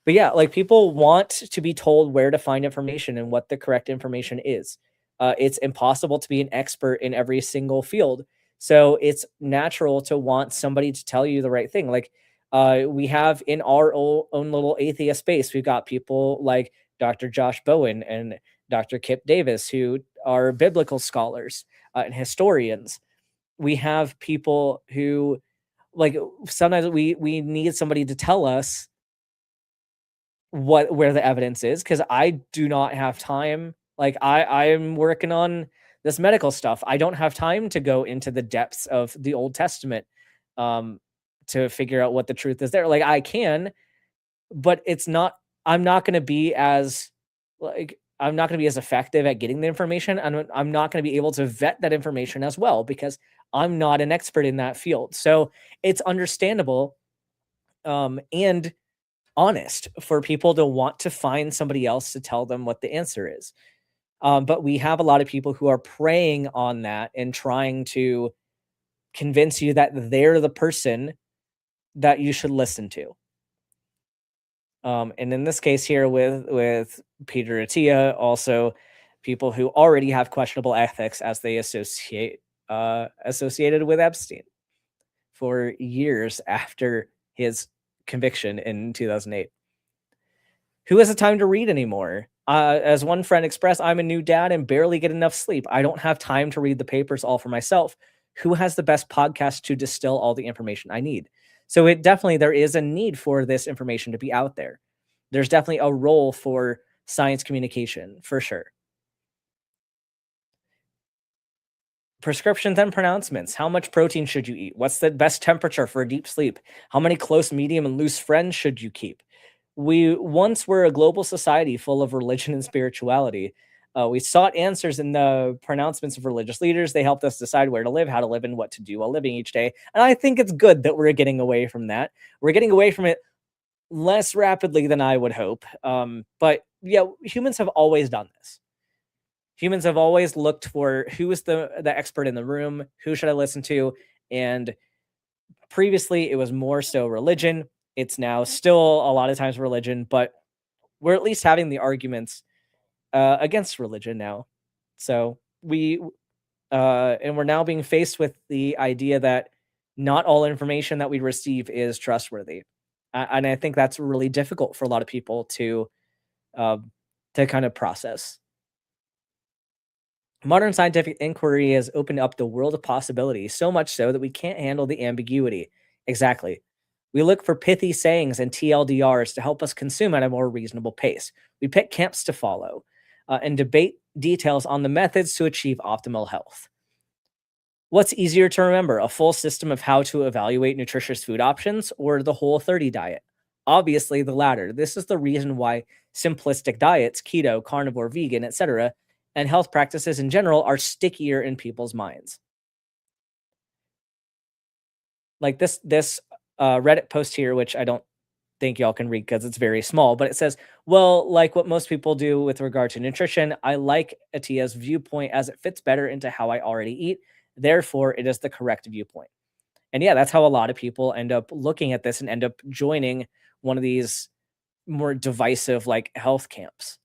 But yeah, like people want to be told where to find information and what the correct information is. It's impossible to be an expert in every single field. So it's natural to want somebody to tell you the right thing. Like we have in our own little atheist space, we've got people like Dr. Josh Bowen and Dr. Kip Davis, who are biblical scholars and historians. We have people who like sometimes we need somebody to tell us where the evidence is because I do not have time. Like I'm working on this medical stuff. I don't have time to go into the depths of the Old Testament um to figure out what the truth is there. Like I can, but it's not I'm not going to be as I'm not going to be as effective at getting the information, and I'm not going to be able to vet that information as well because I'm not an expert in that field. So it's understandable and honest for people to want to find somebody else to tell them what the answer is. But we have a lot of people who are preying on that and trying to convince you that they're the person that you should listen to. And in this case here with Peter Attia, also people who already have questionable ethics as they associated with Epstein for years after his conviction in 2008. Who has the time to read anymore? As one friend expressed, I'm a new dad and barely get enough sleep. I don't have time to read the papers all for myself. Who has the best podcast to distill all the information I need? So it definitely there is a need for this information to be out there. There's definitely a role for science communication for sure. Prescriptions and pronouncements. How much protein should you eat? What's the best temperature for a deep sleep? How many close, medium, and loose friends should you keep? We once were a global society full of religion and spirituality. We sought answers in the pronouncements of religious leaders. They helped us decide where to live, how to live, and what to do while living each day. And I think it's good that we're getting away from that. We're getting away from it less rapidly than I would hope. But yeah, humans have always done this. Humans have always looked for who is the expert in the room, who should I listen to, and previously it was more so religion. It's now still a lot of times religion, but we're at least having the arguments against religion now. So and we're now being faced with the idea that not all information that we receive is trustworthy, and I think that's really difficult for a lot of people uh, to kind of process. Modern scientific inquiry has opened up the world of possibilities, so much so that we can't handle the ambiguity. Exactly. We look for pithy sayings and TLDRs to help us consume at a more reasonable pace. We pick camps to follow and debate details on the methods to achieve optimal health. What's easier to remember, a full system of how to evaluate nutritious food options or the Whole30 diet? Obviously, the latter. This is the reason why simplistic diets, keto, carnivore, vegan, etc., and health practices in general are stickier in people's minds. Like this Reddit post here, which I don't think y'all can read because it's very small, but it says, well, like what most people do with regard to nutrition, I like Atia's viewpoint as it fits better into how I already eat. Therefore, it is the correct viewpoint. And yeah, that's how a lot of people end up looking at this and end up joining one of these more divisive like health camps.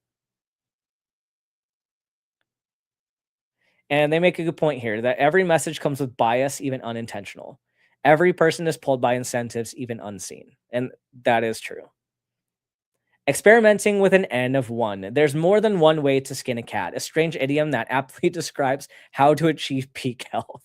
And they make a good point here that every message comes with bias, even unintentional. Every person is pulled by incentives, even unseen. And that is true. Experimenting with an N of one. There's more than one way to skin a cat, a strange idiom that aptly describes how to achieve peak health.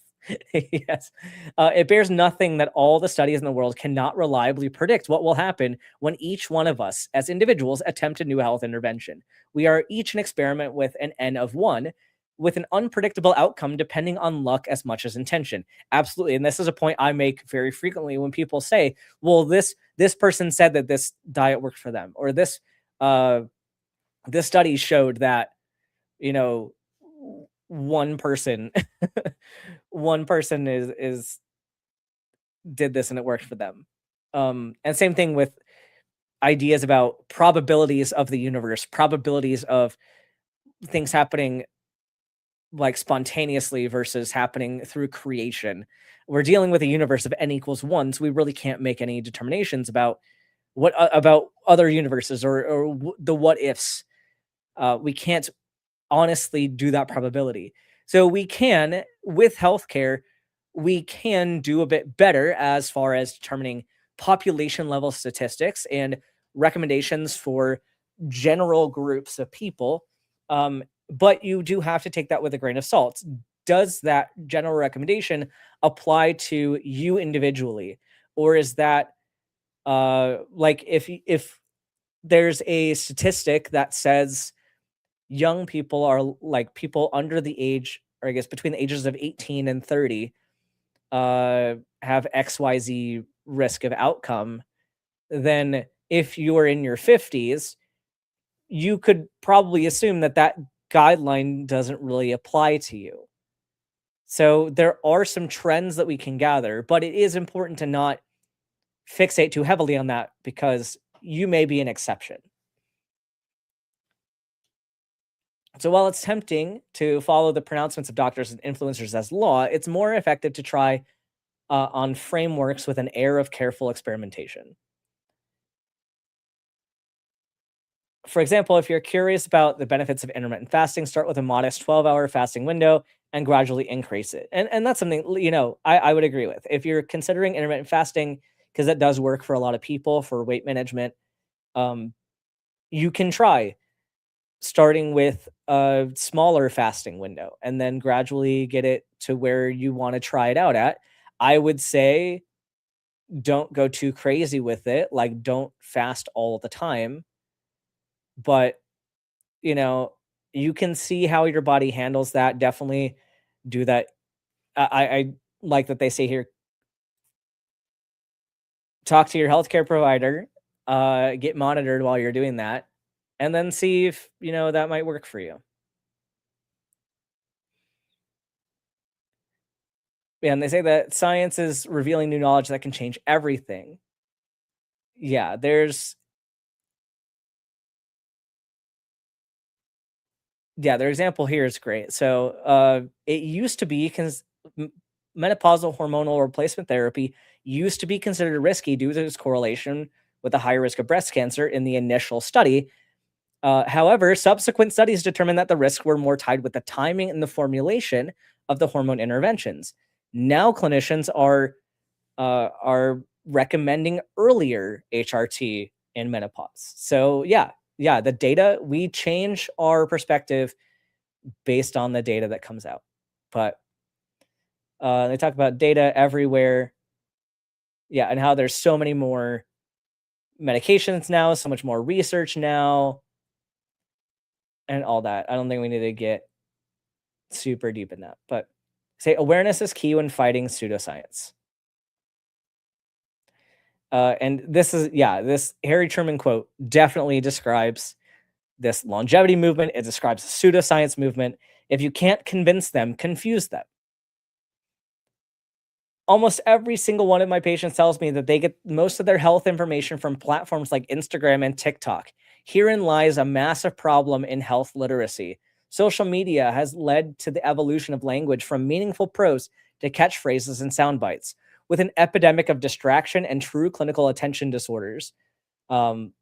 Yes. It bears nothing that all the studies in the world cannot reliably predict what will happen when each one of us, as individuals, attempt a new health intervention. We are each an experiment with an N of one, with an unpredictable outcome depending on luck as much as intention. Absolutely. And this is a point I make very frequently when people say, well, this person said that this diet worked for them, or uh this study showed that, you know, one person one person is did this and it worked for them. And same thing with ideas about probabilities of the universe, probabilities of things happening like spontaneously versus happening through creation. We're dealing with a universe of n equals one, so we really can't make any determinations about what about other universes or the what ifs. We can't honestly do that probability. So we can, with healthcare, we can do a bit better as far as determining population level statistics and recommendations for general groups of people. But you do have to take that with a grain of salt. Does that general recommendation apply to you individually? Or is that like if there's a statistic that says young people are like people under the age, or I guess between the ages of 18 and 30, have XYZ risk of outcome, then if you are in your 50s, you could probably assume that that guideline doesn't really apply to you. So there are some trends that we can gather, but it is important to not fixate too heavily on that because you may be an exception. So while it's tempting to follow the pronouncements of doctors and influencers as law, it's more effective to try on frameworks with an air of careful experimentation. For example, if you're curious about the benefits of intermittent fasting, start with a modest 12-hour fasting window and gradually increase it. And that's something, you know, I would agree with. If you're considering intermittent fasting, because that does work for a lot of people for weight management, um, you can try starting with a smaller fasting window and then gradually get it to where you want to try it out at. I would say don't go too crazy with it. Like, don't fast all the time, but you know, you can see how your body handles that. Definitely do that. I like that they say here, talk to your healthcare provider, get monitored while you're doing that, and then see if, you know, that might work for you. Yeah, and they say that science is revealing new knowledge that can change everything. Yeah, their example here is great. So, it used to be menopausal hormonal replacement therapy used to be considered risky due to its correlation with a higher risk of breast cancer in the initial study. However, subsequent studies determined that the risks were more tied with the timing and the formulation of the hormone interventions. Now, clinicians are recommending earlier HRT in menopause. So, yeah, the data, we change our perspective based on the data that comes out. But they talk about data everywhere. Yeah, and how there's so many more medications now, so much more research now, and all that. I don't think we need to get super deep in that, but say awareness is key when fighting pseudoscience. And this is, yeah, this Harry Truman quote definitely describes this longevity movement. It describes the pseudoscience movement. If you can't convince them, confuse them. Almost every single one of my patients tells me that they get most of their health information from platforms like Instagram and TikTok. Herein lies a massive problem in health literacy. Social media has led to the evolution of language from meaningful prose to catchphrases and sound bites, with an epidemic of distraction and true clinical attention disorders. Um,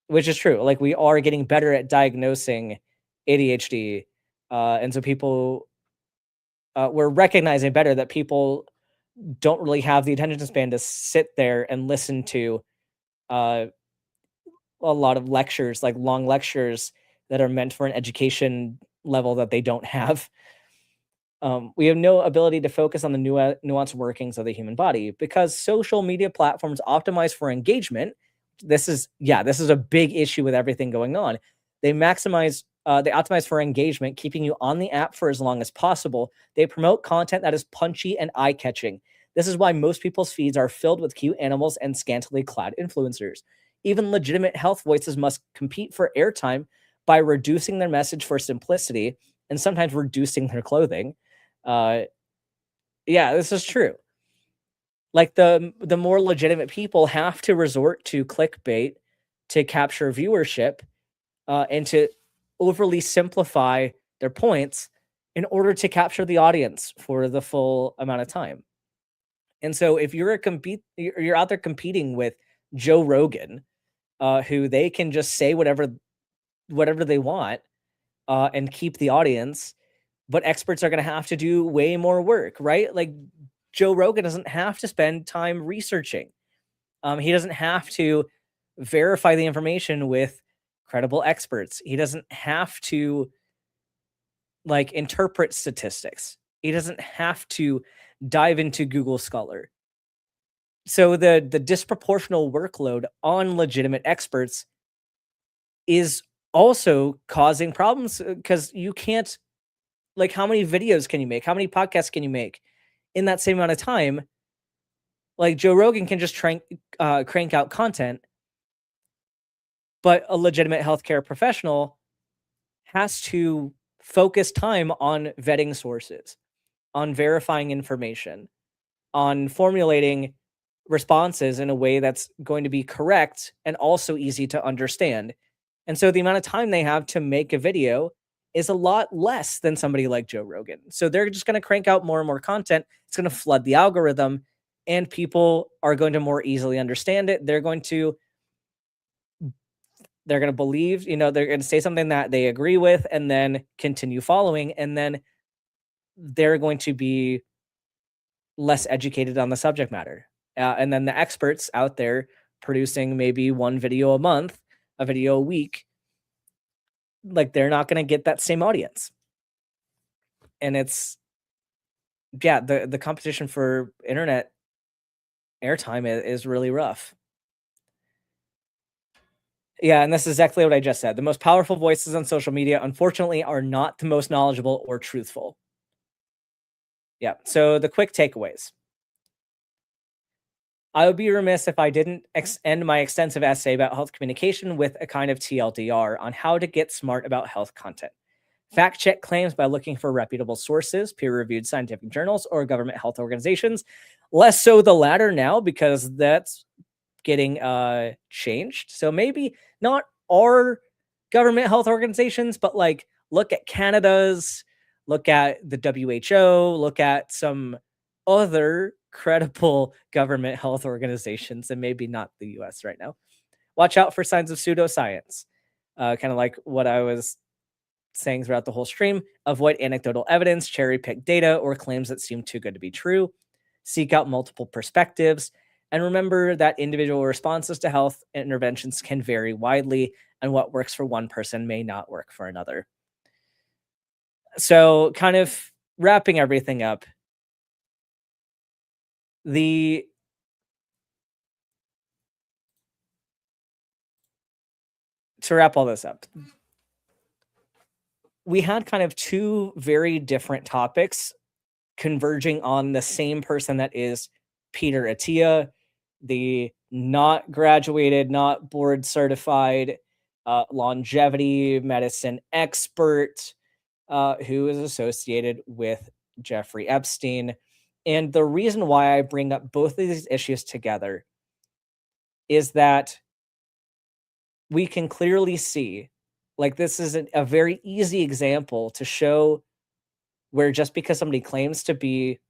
which is true. Like, we are getting better at diagnosing ADHD, and so people, we're recognizing better that people don't really have the attention span to sit there and listen to uh, a lot of lectures, like long lectures that are meant for an education level that they don't have. We have no ability to focus on the nuanced workings of the human body because social media platforms optimize for engagement. This is a big issue with everything going on. They optimize for engagement, keeping you on the app for as long as possible. They promote content that is punchy and eye-catching. This is why most people's feeds are filled with cute animals and scantily clad influencers. Even legitimate health voices must compete for airtime by reducing their message for simplicity and sometimes reducing their clothing. Uh, yeah, this is true. Like, the more legitimate people have to resort to clickbait to capture viewership, and to overly simplify their points in order to capture the audience for the full amount of time. And so if you're out there competing with Joe Rogan, who they can just say whatever they want, and keep the audience, but experts are going to have to do way more work, right? Like, Joe Rogan doesn't have to spend time researching. He doesn't have to verify the information with credible experts. He doesn't have to, like, interpret statistics. He doesn't have to dive into Google Scholar. So the disproportional workload on legitimate experts is also causing problems, because you can't, like, how many videos can you make? How many podcasts can you make in that same amount of time? Like, Joe Rogan can just crank out content, but a legitimate healthcare professional has to focus time on vetting sources, on verifying information, on formulating responses in a way that's going to be correct and also easy to understand. And so the amount of time they have to make a video is a lot less than somebody like Joe Rogan. So they're just going to crank out more and more content. It's going to flood the algorithm, and people are going to more easily understand it. They're going to believe, they're going to say something that they agree with and then continue following, and then they're going to be less educated on the subject matter. And then the experts out there producing maybe one video a month, a video a week, like, they're not going to get that same audience. And it's, yeah, the competition for internet airtime is really rough. Yeah, and this is exactly what I just said. The most powerful voices on social media, unfortunately, are not the most knowledgeable or truthful. Yeah. So the quick takeaways. I would be remiss if I didn't end my extensive essay about health communication with a kind of TLDR on how to get smart about health content. Fact check claims by looking for reputable sources, peer reviewed scientific journals, or government health organizations. Less so the latter now, because that's getting changed. So maybe not our government health organizations, but, like, look at Canada's, look at the WHO, look at some other credible government health organizations, and maybe not the US right now. Watch out for signs of pseudoscience. Kind of like what I was saying throughout the whole stream. Avoid anecdotal evidence, cherry pick data, or claims that seem too good to be true. Seek out multiple perspectives. And remember that individual responses to health interventions can vary widely, and what works for one person may not work for another. So, kind of wrapping everything up, the to wrap all this up, we had kind of two very different topics converging on the same person, that is Peter Attia, the not graduated, not board certified longevity medicine expert who is associated with Jeffrey Epstein. And the reason why I bring up both of these issues together is that we can clearly see, like, this is a very easy example to show where just because somebody claims to be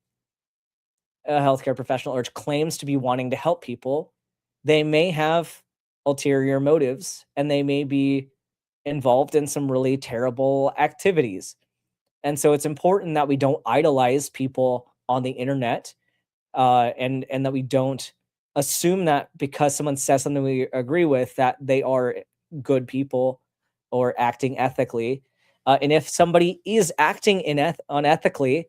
a healthcare professional or claims to be wanting to help people, they may have ulterior motives and they may be involved in some really terrible activities. And so it's important that we don't idolize people on the internet, and that we don't assume that because someone says something we agree with, that they are good people or acting ethically. And if somebody is acting unethically,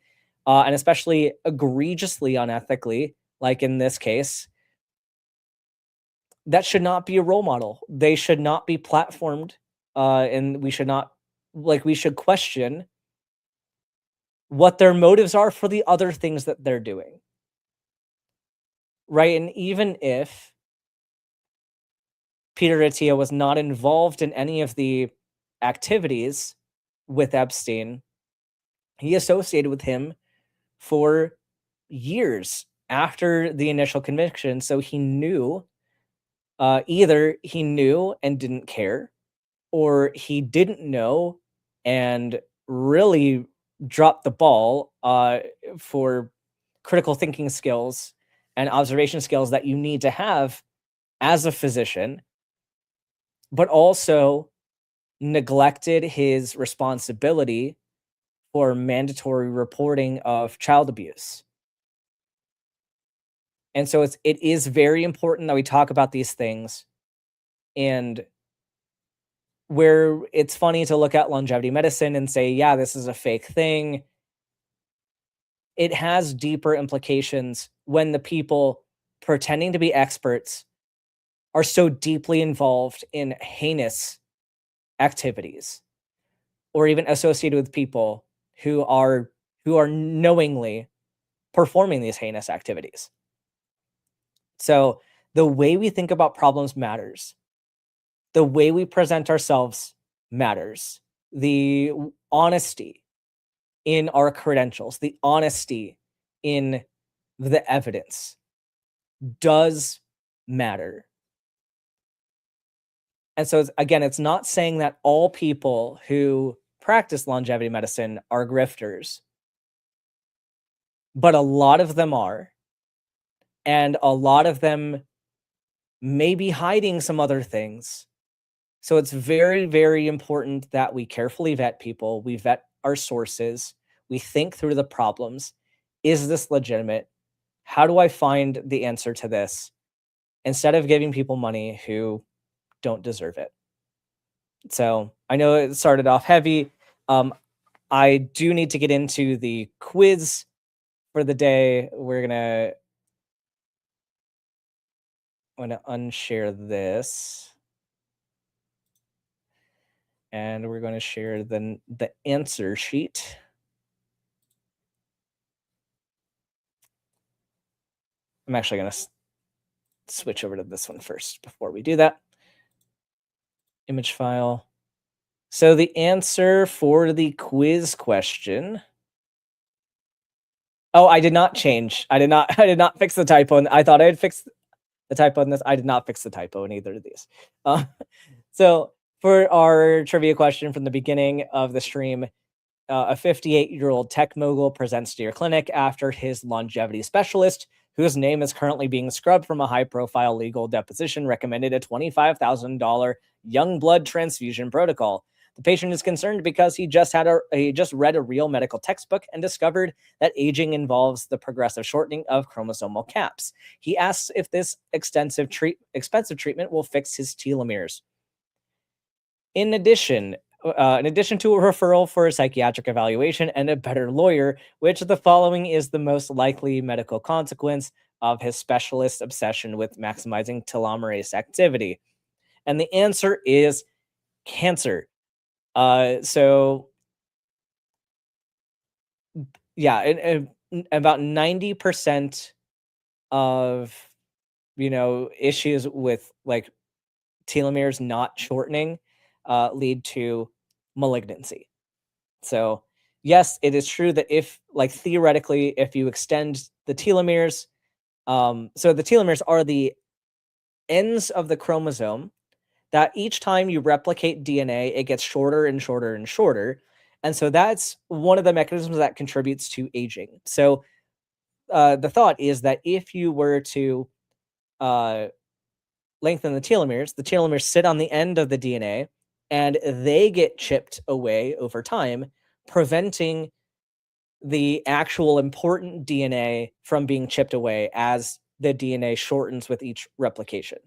and especially egregiously unethically, like in this case, that should not be a role model. They should not be platformed, and we should not, like, we should question what their motives are for the other things that they're doing. Right? And even if Peter Attia was not involved in any of the activities with Epstein, he associated with him for years after the initial conviction. So he knew, either he knew and didn't care, or he didn't know and really dropped the ball for critical thinking skills and observation skills that you need to have as a physician, but also neglected his responsibility for mandatory reporting of child abuse. And so it is very important that we talk about these things. And where it's funny to look at longevity medicine and say, yeah, this is a fake thing, it has deeper implications when the people pretending to be experts are so deeply involved in heinous activities, or even associated with people who are knowingly performing these heinous activities. So the way we think about problems matters. The way we present ourselves matters. The honesty in our credentials, the honesty in the evidence does matter. And so again, it's not saying that all people who practice longevity medicine are grifters, but a lot of them are. And a lot of them may be hiding some other things. So it's very, very important that we carefully vet people, we vet our sources, we think through the problems. Is this legitimate? How do I find the answer to this? Instead of giving people money who don't deserve it. So I know it started off heavy. I do need to get into the quiz for the day. I'm gonna unshare this. And we're going to share the answer sheet. I'm actually going to switch over to this one first before we do that. Image file. So the answer for the quiz question. Oh, I did not change. I did not fix the typo. I thought I had fixed the typo in this. I did not fix the typo in either of these. So for our trivia question from the beginning of the stream, a 58-year-old tech mogul presents to your clinic after his longevity specialist, whose name is currently being scrubbed from a high-profile legal deposition, recommended a $25,000 young blood transfusion protocol. The patient is concerned because he just read a real medical textbook and discovered that aging involves the progressive shortening of chromosomal caps. He asks if this expensive treatment will fix his telomeres. In addition to a referral for a psychiatric evaluation and a better lawyer, which of the following is the most likely medical consequence of his specialist's obsession with maximizing telomerase activity? And the answer is cancer. So yeah, about 90% of issues with like telomeres not shortening lead to malignancy. So yes, it is true that if like theoretically, if you extend the telomeres, so the telomeres are the ends of the chromosome that each time you replicate DNA, it gets shorter and shorter and shorter. And so that's one of the mechanisms that contributes to aging. So the thought is that if you were to uh, lengthen the telomeres sit on the end of the DNA and they get chipped away over time, preventing the actual important DNA from being chipped away as the DNA shortens with each replication.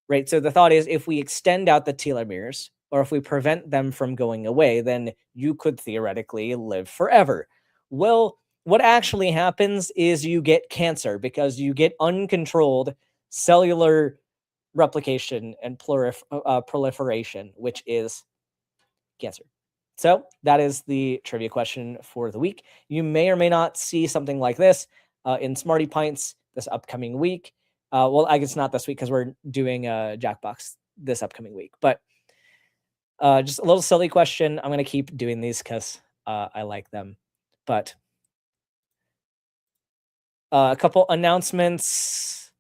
Right? So the thought is if we extend out the telomeres or if we prevent them from going away, then you could theoretically live forever. Well, what actually happens is you get cancer because you get uncontrolled cellular replication and proliferation, which is cancer. So that is the trivia question for the week. You may or may not see something like this in Smarty Pints this upcoming week. Well, I guess not this week because we're doing Jackbox this upcoming week. But just a little silly question. I'm going to keep doing these because I like them. But a couple announcements.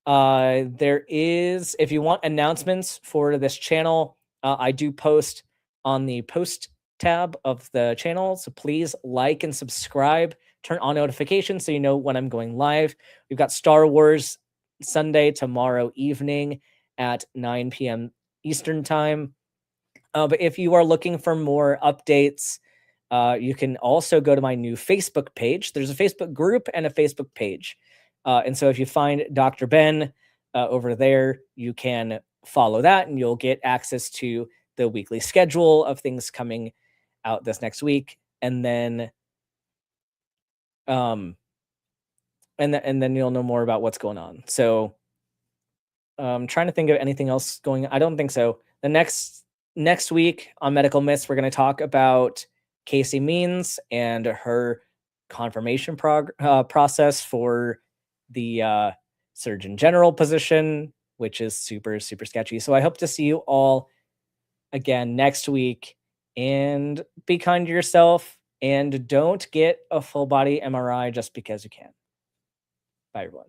There is, if you want announcements for this channel, I do post on the post tab of the channel. So please like and subscribe, turn on notifications so you know when I'm going live. We've got Star Wars Sunday tomorrow evening at 9 p.m. Eastern time. But if you are looking for more updates, you can also go to my new Facebook page. There's a Facebook group and a Facebook page. And so if you find Dr. Ben over there, you can follow that and you'll get access to the weekly schedule of things coming out this next week. And then and then you'll know more about what's going on. So I'm trying to think of anything else going on. I don't think so. The next week on Medical Myths, we're going to talk about Casey Means and her confirmation process for the Surgeon General position, which is super, super sketchy. So I hope to see you all again next week, and be kind to yourself and don't get a full body MRI just because you can. Bye, everyone.